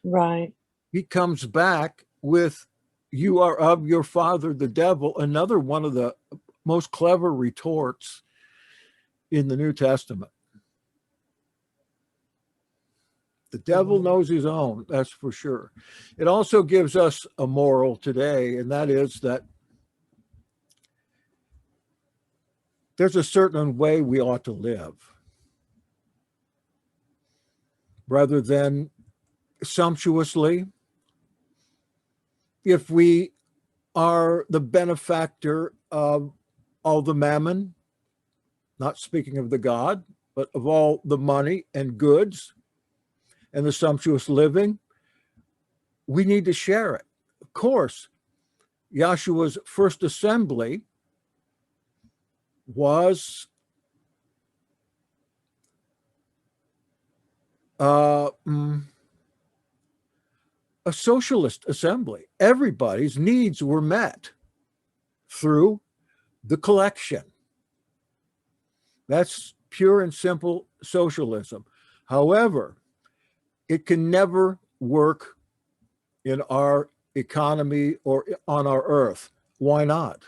Right. He comes back with, you are of your father, the devil, another one of the most clever retorts in the New Testament. The devil knows his own, that's for sure. It also gives us a moral today, and that is that there's a certain way we ought to live, rather than sumptuously. If we are the benefactor of all the mammon, not speaking of the God, but of all the money and goods and the sumptuous living, we need to share it. Of course, Yahshua's first assembly was a socialist assembly. Everybody's needs were met through the collection. That's pure and simple socialism. However, it can never work in our economy or on our earth. Why not?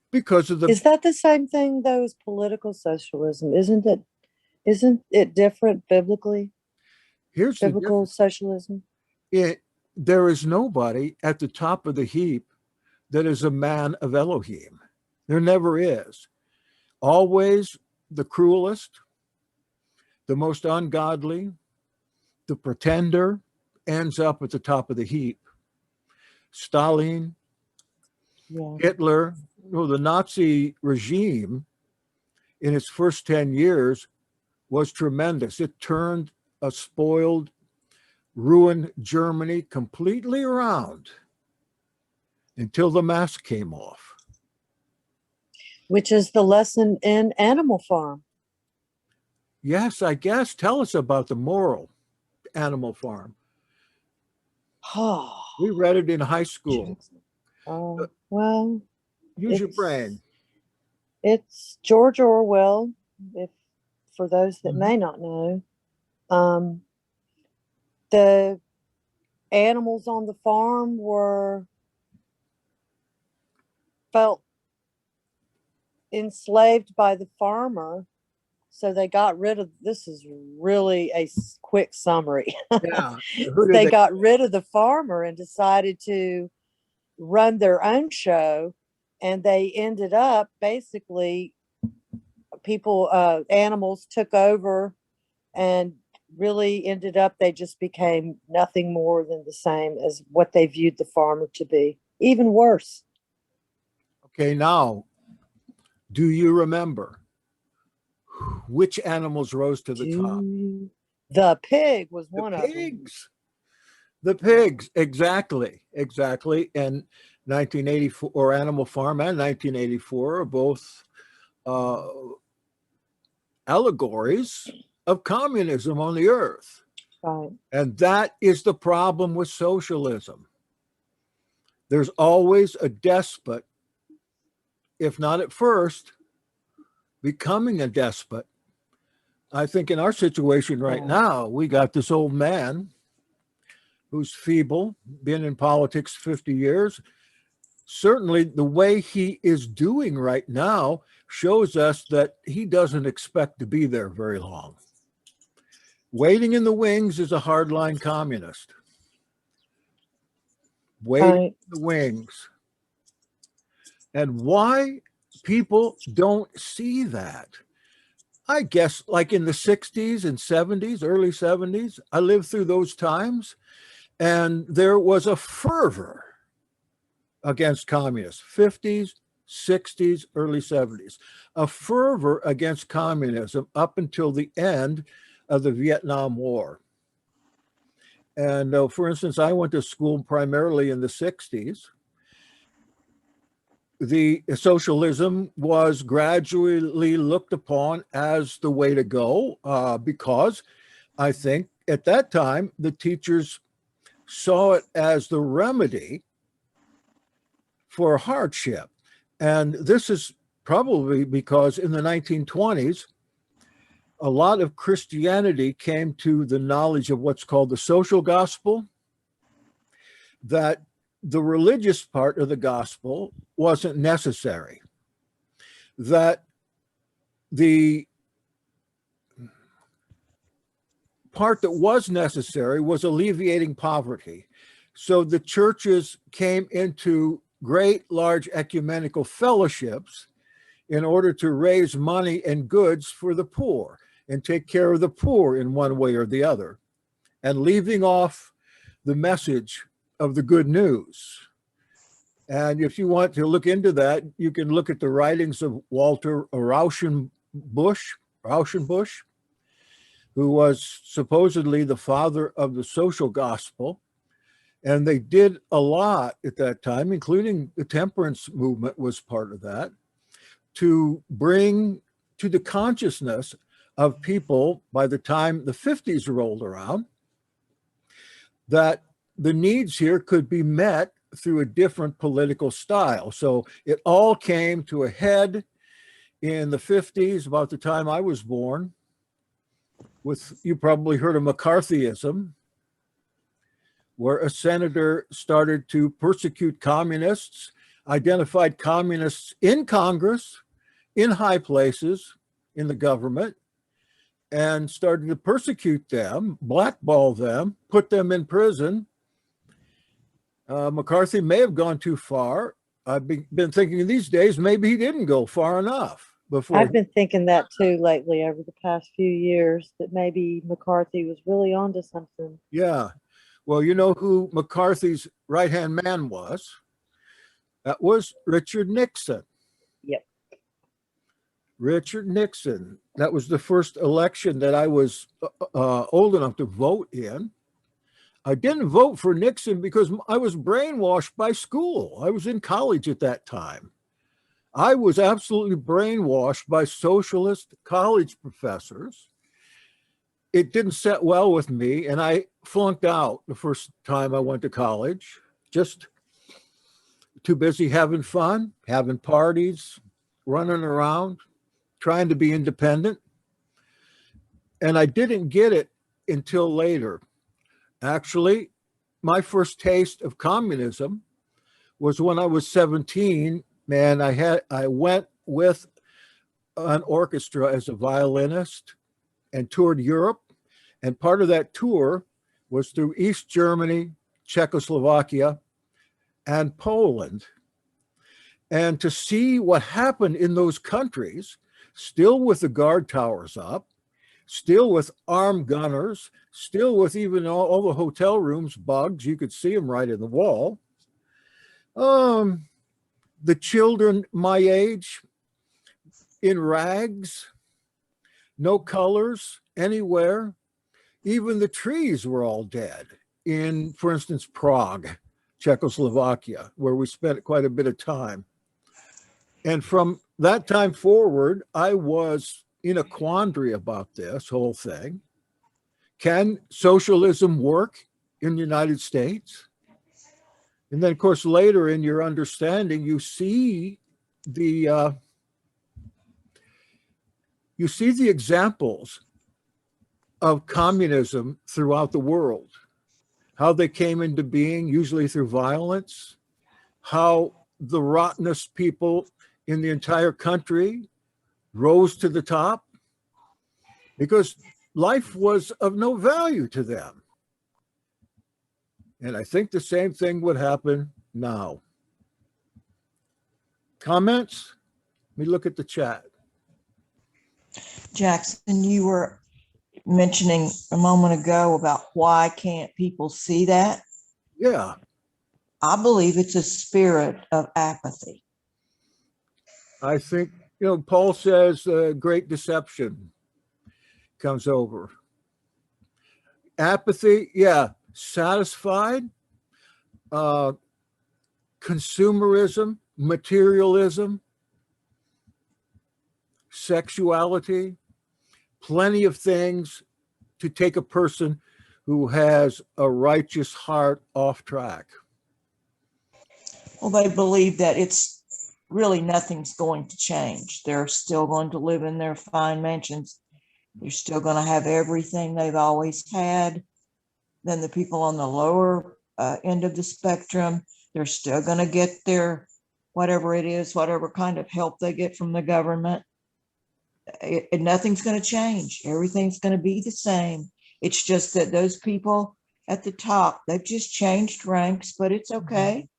Because of the... Is that the same thing though as political socialism? Isn't it different biblically? Here's biblical socialism. There is nobody at the top of the heap that is a man of Elohim. There never is. Always the cruelest, the most ungodly, the pretender ends up at the top of the heap. Stalin, Yeah. Hitler, the Nazi regime in its first 10 years was tremendous. It turned a spoiled, ruined Germany completely around until the mask came off. Which is the lesson in Animal Farm. Yes, I guess. Tell us about the moral Animal Farm. Oh, We read it in high school. well, Use your brain. it's George Orwell, if for those that Mhm. may not know. The animals on the farm felt enslaved by the farmer, so they got rid of, this is really a quick summary. Yeah. They got rid of the farmer and decided to run their own show, and they ended up basically animals took over and really ended up, they just became nothing more than the same as what they viewed the farmer to be, even worse. Okay, now, do you remember which animals rose to the top? The pig was one of them. Pigs. The pigs, exactly. And 1984, or Animal Farm and 1984 are both allegories of communism on the earth. Right. And that is the problem with socialism. There's always a despot, if not at first, becoming a despot. I think in our situation right now, we got this old man who's feeble, been in politics 50 years. Certainly the way he is doing right now shows us that he doesn't expect to be there very long. Waiting in the wings is a hardline communist. Waiting in the wings. And why people don't see that? I guess like in the 60s and 70s, early 70s, I lived through those times, and there was a fervor against communists, 50s, 60s, early 70s, a fervor against communism up until the end of the Vietnam War. And for instance, I went to school primarily in the 60s. The socialism was gradually looked upon as the way to go because I think at that time the teachers saw it as the remedy for hardship. And this is probably because in the 1920s, a lot of Christianity came to the knowledge of what's called the social gospel, that the religious part of the gospel wasn't necessary, that the part that was necessary was alleviating poverty. So the churches came into great, large ecumenical fellowships in order to raise money and goods for the poor and take care of the poor in one way or the other, and leaving off the message of the good news. And if you want to look into that, you can look at the writings of Walter Rauschenbusch, who was supposedly the father of the social gospel. And they did a lot at that time, including the temperance movement was part of that, to bring to the consciousness of people by the time the 50s rolled around that the needs here could be met through a different political style. So it all came to a head in the 50s, about the time I was born, with, you probably heard of McCarthyism, where a senator started to persecute communists, identified communists in Congress, in high places in the government, and started to persecute them, blackball them, put them in prison. McCarthy may have gone too far. I've been thinking these days, maybe he didn't go far enough before. I've been thinking that too lately over the past few years, that maybe McCarthy was really onto something. Yeah. Well, you know who McCarthy's right-hand man was? That was Richard Nixon. Yep. Richard Nixon. That was the first election that I was old enough to vote in. I didn't vote for Nixon because I was brainwashed by school. I was in college at that time. I was absolutely brainwashed by socialist college professors. It didn't set well with me, and I flunked out the first time I went to college. Just too busy having fun, having parties, running around, trying to be independent. And I didn't get it until later. Actually, my first taste of communism was when I was 17. Man, I went with an orchestra as a violinist and toured Europe. And part of that tour was through East Germany, Czechoslovakia, and Poland. And to see what happened in those countries, still with the guard towers up, still with armed gunners, still with even all the hotel rooms, bugs, you could see them right in the wall. The children my age in rags, no colors anywhere. Even the trees were all dead in, for instance, Prague, Czechoslovakia, where we spent quite a bit of time. And from that time forward, I was in a quandary about this whole thing. Can socialism work in the United States? And then, of course, later in your understanding, you see the examples of communism throughout the world, how they came into being, usually through violence, how the rottenest people in the entire country rose to the top because life was of no value to them. And I think the same thing would happen now. Comments? Let me look at the chat. Jackson, you were mentioning a moment ago about why can't people see that? Yeah. I believe it's a spirit of apathy. I think, Paul says great deception comes over. Apathy, yeah. Satisfied, consumerism, materialism, sexuality, plenty of things to take a person who has a righteous heart off track. Well, they believe that it's really nothing's going to change. They're still going to live in their fine mansions. They're still going to have everything they've always had. Then the people on the lower end of the spectrum, they're still going to get their whatever it is, whatever kind of help they get from the government. Nothing's going to change. Everything's going to be the same. It's just that those people at the top, they've just changed ranks, but it's okay.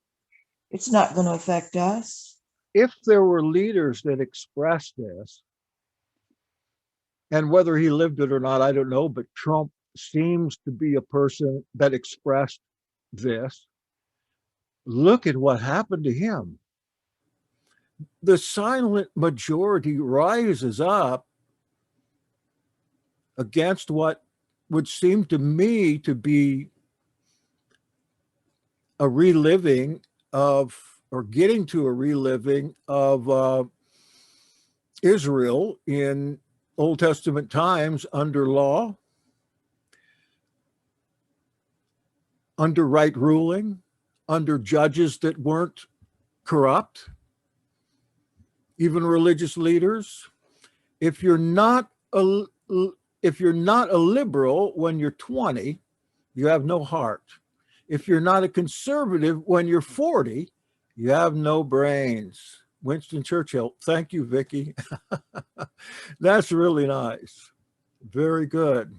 It's not going to affect us. If there were leaders that expressed this, and whether he lived it or not, I don't know, but Trump seems to be a person that expressed this. Look at what happened to him. The silent majority rises up against what would seem to me to be a reliving of, or getting to a reliving of Israel in Old Testament times under law, under right ruling, under judges that weren't corrupt, even religious leaders. If you're not a liberal when you're 20, you have no heart. If you're not a conservative when you're 40, you have no brains. Winston Churchill. Thank you, Vicki. That's really nice. Very good.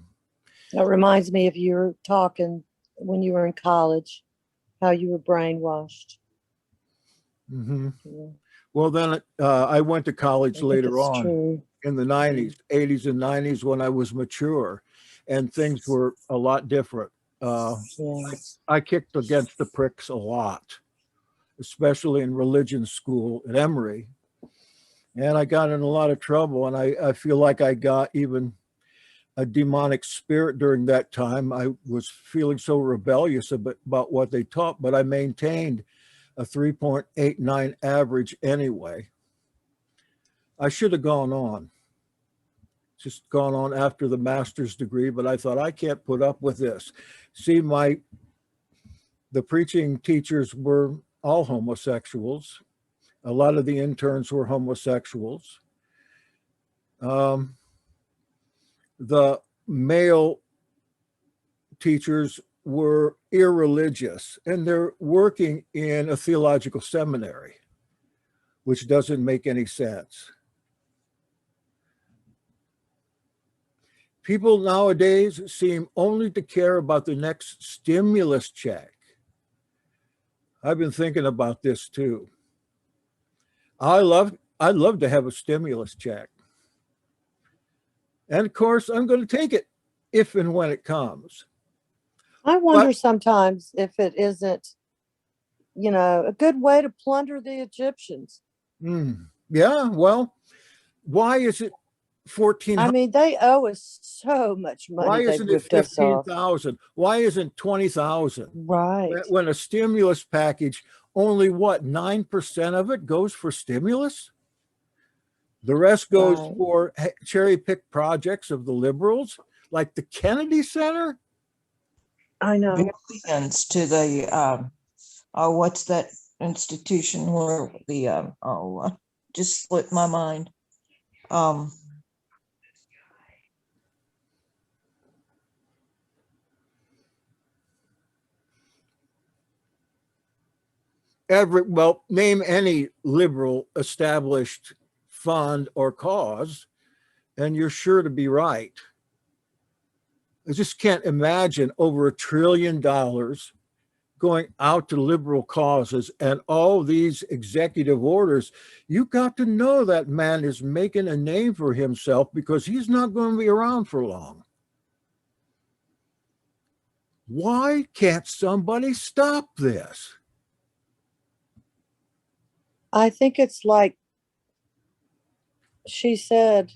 That reminds me of you were talking when you were in college, how you were brainwashed. Mm-hmm. Yeah. Well, then I went to college later on True. in the 90s, 80s and 90s when I was mature, and things were a lot different. Yeah. I kicked against the pricks a lot, especially in religion school at Emory. And I got in a lot of trouble. And I feel like I got even a demonic spirit during that time. I was feeling so rebellious about what they taught, but I maintained a 3.89 average anyway. I should have gone on, just gone on after the master's degree, but I thought I can't put up with this. See, the preaching teachers were all homosexuals. A lot of the interns were homosexuals. The male teachers were irreligious, and they're working in a theological seminary, which doesn't make any sense. People nowadays seem only to care about the next stimulus check. I've been thinking about this too. I'd love to have a stimulus check. And of course, I'm going to take it if and when it comes. I wonder sometimes if it isn't, a good way to plunder the Egyptians. Yeah, well, why is it 14? I mean, they owe us so much money. Why They isn't it ripped us off. 15,000? Why isn't 20,000? Right. When a stimulus package, only 9% of it goes for stimulus? The rest goes Right. for cherry-picked projects of the liberals, like the Kennedy Center. I know. Billions to the what's that institution where the just slipped my mind. Name any liberal established fund or cause, and you're sure to be right. I just can't imagine over $1 trillion going out to liberal causes and all these executive orders. You got to know that man is making a name for himself because he's not going to be around for long. Why can't somebody stop this? I think it's like she said,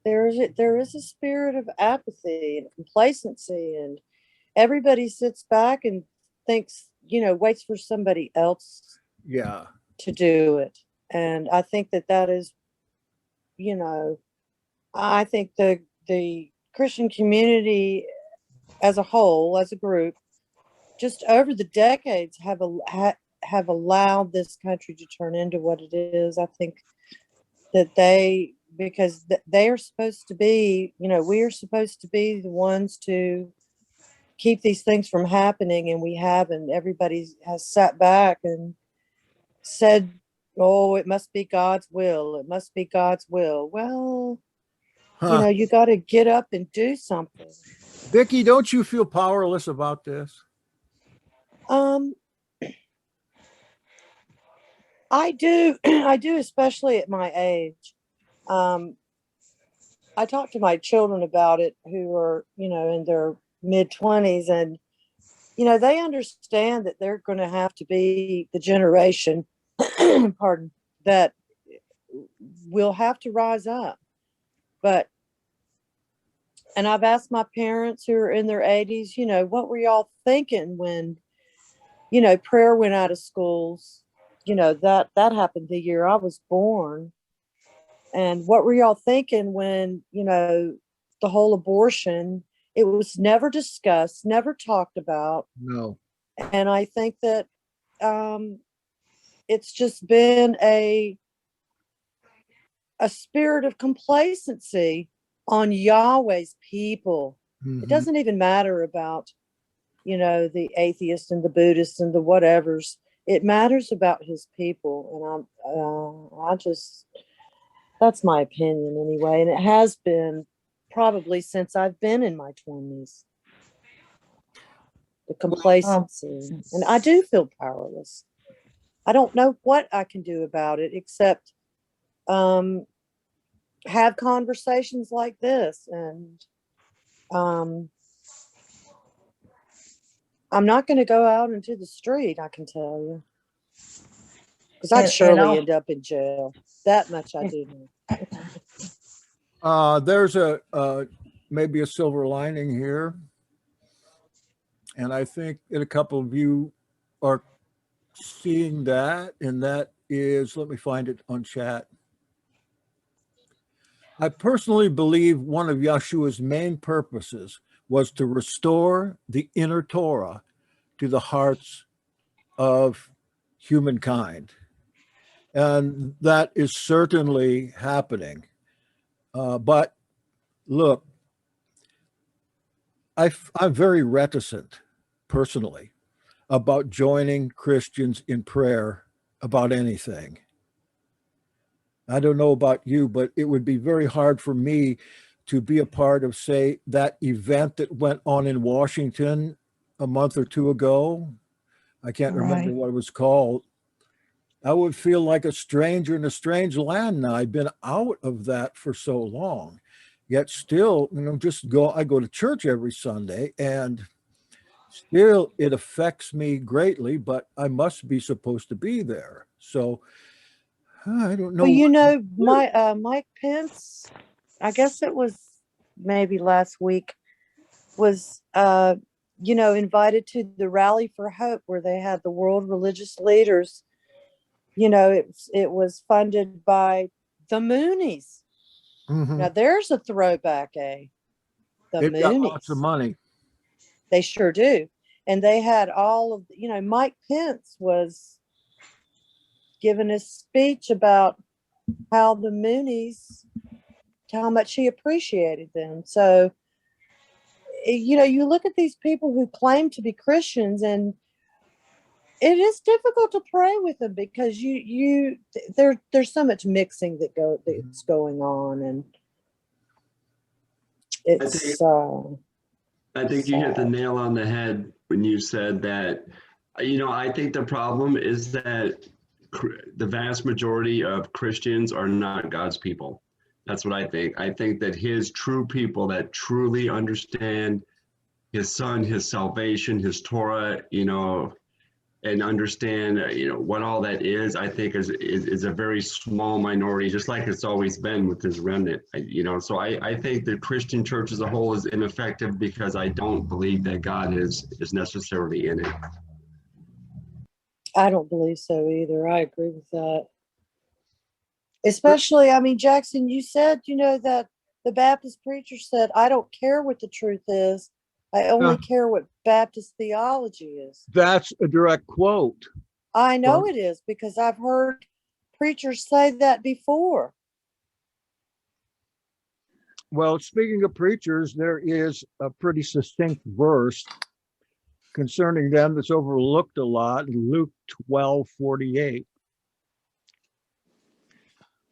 there is a spirit of apathy and complacency, and everybody sits back and thinks, waits for somebody else to do it. And I think that is, I think the Christian community as a whole, as a group, just over the decades have allowed this country to turn into what it is. I think that because they are supposed to be, we are supposed to be the ones to keep these things from happening, and we haven't. Everybody has sat back and said, oh, it must be God's will. It must be God's will. Well, you got to get up and do something. Vicki, don't you feel powerless about this? I do. I do, especially at my age. I talk to my children about it who are, in their mid-20s, and, they understand that they're going to have to be the generation, pardon, that will have to rise up. And I've asked my parents who are in their 80s, what were y'all thinking when, prayer went out of schools? That happened the year I was born. And what were y'all thinking when, the whole abortion, it was never discussed, never talked about. No. And I think that it's just been a spirit of complacency on Yahweh's people. Mm-hmm. It doesn't even matter about, the atheists and the Buddhists and the whatevers. It matters about his people. And that's my opinion anyway. And it has been probably since I've been in my 20s. The complacency. And I do feel powerless. I don't know what I can do about it except have conversations like this and I'm not going to go out into the street, I can tell you. Because I'd And surely I'll- end up in jail. That much I do know. There's maybe a silver lining here. And I think that a couple of you are seeing that, and that is, let me find it on chat. I personally believe one of Yeshua's main purposes was to restore the inner Torah to the hearts of humankind. And that is certainly happening. But look, I'm very reticent personally about joining Christians in prayer about anything. I don't know about you, but it would be very hard for me to be a part of, say, that event that went on in Washington a month or two ago. I can't remember Right. what it was called. I would feel like a stranger in a strange land now. I've been out of that for so long. Yet still, I go to church every Sunday, and still it affects me greatly, but I must be supposed to be there. So I don't know. Well, you what to know, do. Mike Pence, I guess it was maybe last week, was invited to the Rally for Hope where they had the world religious leaders. It was funded by the Moonies. Mhm. Now there's a throwback, The They've got lots of Moonies. money. They sure do. And they had all of, Mike Pence was giving a speech about how the Moonies, how much he appreciated them. So, you look at these people who claim to be Christians, and it is difficult to pray with them because there's so much mixing that's going on, and it's I think you hit the sad. nail on the head when you said that. I think the problem is that the vast majority of Christians are not God's people. That's what I think. I think that his true people that truly understand his son, his salvation, his Torah, and understand, what all that is, I think is a very small minority, just like it's always been with his remnant. So I think the Christian church as a whole is ineffective because I don't believe that God is necessarily in it. I don't believe so either. I agree with that. Especially, I mean, Jackson, you said, that the Baptist preacher said, I don't care what the truth is. I only care what Baptist theology is. That's a direct quote. I know it is because I've heard preachers say that before. Well, speaking of preachers, there is a pretty succinct verse concerning them that's overlooked a lot in Luke 12:48.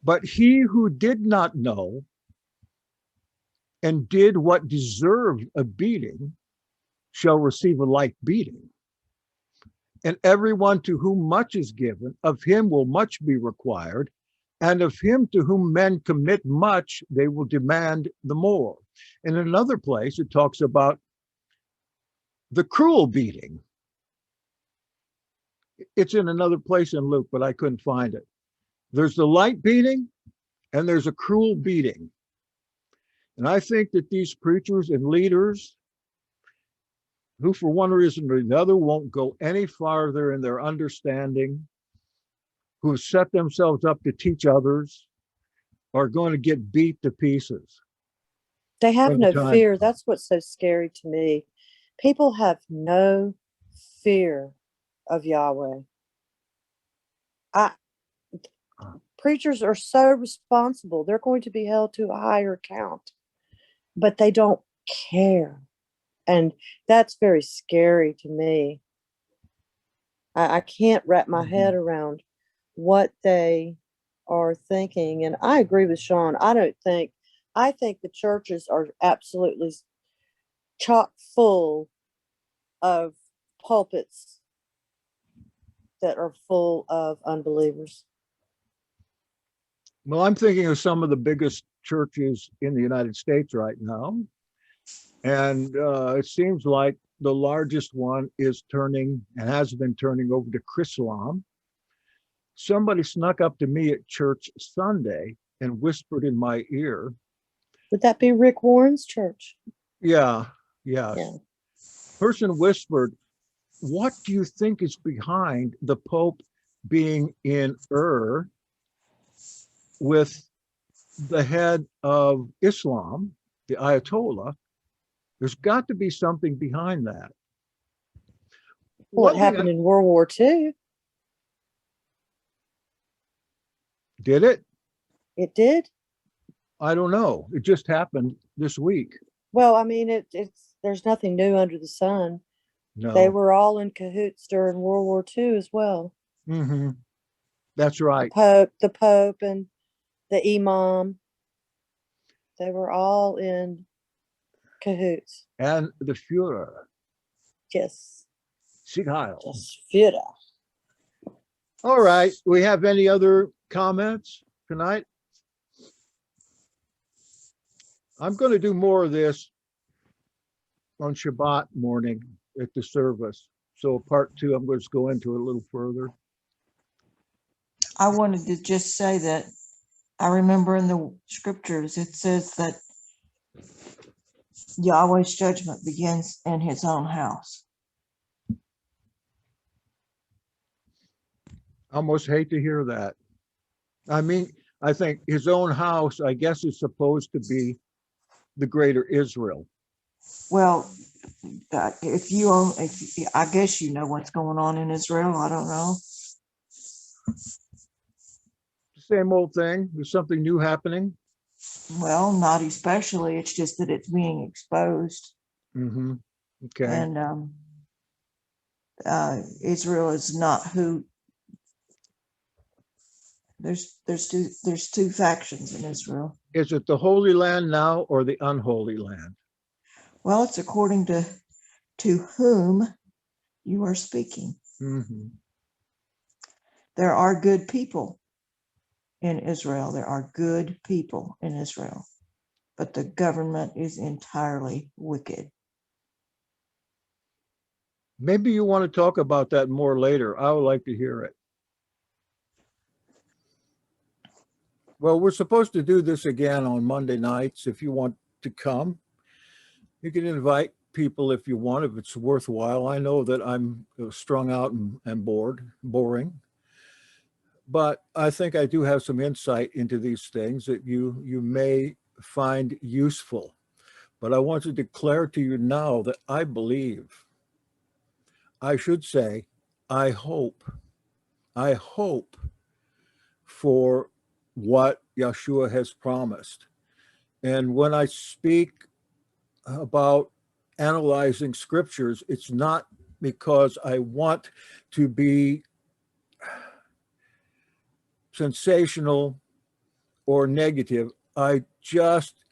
But he who did not know and did what deserved a beating shall receive a like beating. And everyone to whom much is given, of him will much be required. And of him to whom men commit much, they will demand the more. In another place, it talks about the cruel beating. It's in another place in Luke, but I couldn't find it. There's the light beating and there's a cruel beating. And I think that these preachers and leaders who for one reason or another won't go any farther in their understanding, who have set themselves up to teach others, are going to get beat to pieces. They have no Time. fear. That's what's so scary to me. People have no fear of Yahweh. Preachers are so responsible. They're going to be held to a higher account, but they don't care. And that's very scary to me. I can't wrap my head around what they are thinking. And I agree with Sean. I think the churches are absolutely chock full of pulpits that are full of unbelievers. Well, I'm thinking of some of the biggest churches in the United States right now. And it seems like the largest one is turning and has been turning over to Chrislam. Somebody snuck up to me at church Sunday and whispered in my ear. Would that be Rick Warren's church? Yeah, yes. Yeah. Person whispered, what do you think is behind the Pope being in with the head of Islam, the Ayatollah? There's got to be something behind that. Well, it happened in World War II. Did it? It did. I don't know. It just happened this week. Well, I mean, it's there's nothing new under the sun. No. They were all in cahoots during World War II as well. Mm-hmm. That's right. The Pope and the Imam. They were all in cahoots. And the Führer. Yes. Sieg Heil. Das Führer. All right. We have any other comments tonight? I'm going to do more of this on Shabbat morning at the service. So part 2, I'm going to go into it a little further. I wanted to just say that I remember in the scriptures, it says that Yahweh's judgment begins in his own house. I almost hate to hear that. I mean, I think his own house, I guess, is supposed to be the greater Israel. Well, I guess you know what's going on in Israel. I don't know. Same old thing. There's something new happening. Well, not especially. It's just that it's being exposed. Mm-hmm. Okay. And Israel is not who. There's two factions in Israel. Is it the Holy Land now or the unholy land? Well, it's according to whom you are speaking. Mm-hmm. There are good people in Israel. There are good people in Israel, but the government is entirely wicked. Maybe you want to talk about that more later. I would like to hear it. Well, we're supposed to do this again on Monday nights. If you want to come, you can invite people if you want, if it's worthwhile. I know that I'm strung out and boring, but I think I do have some insight into these things that you may find useful. But I want to declare to you now that I believe, I should say, I hope for what Yeshua has promised. And when I speak about analyzing scriptures, it's not because I want to be sensational or negative. I just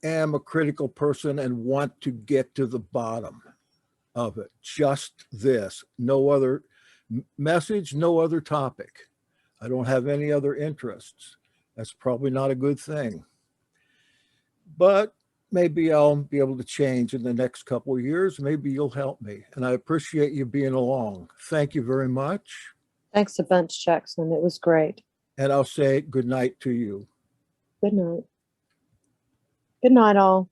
am a critical person and want to get to the bottom of it. Just this, no other message, no other topic. I don't have any other interests. That's probably not a good thing. But maybe I'll be able to change in the next couple of years. Maybe you'll help me. And I appreciate you being along. Thank you very much. Thanks a bunch, Jackson. It was great. And I'll say good night to you. Good night. Good night, all.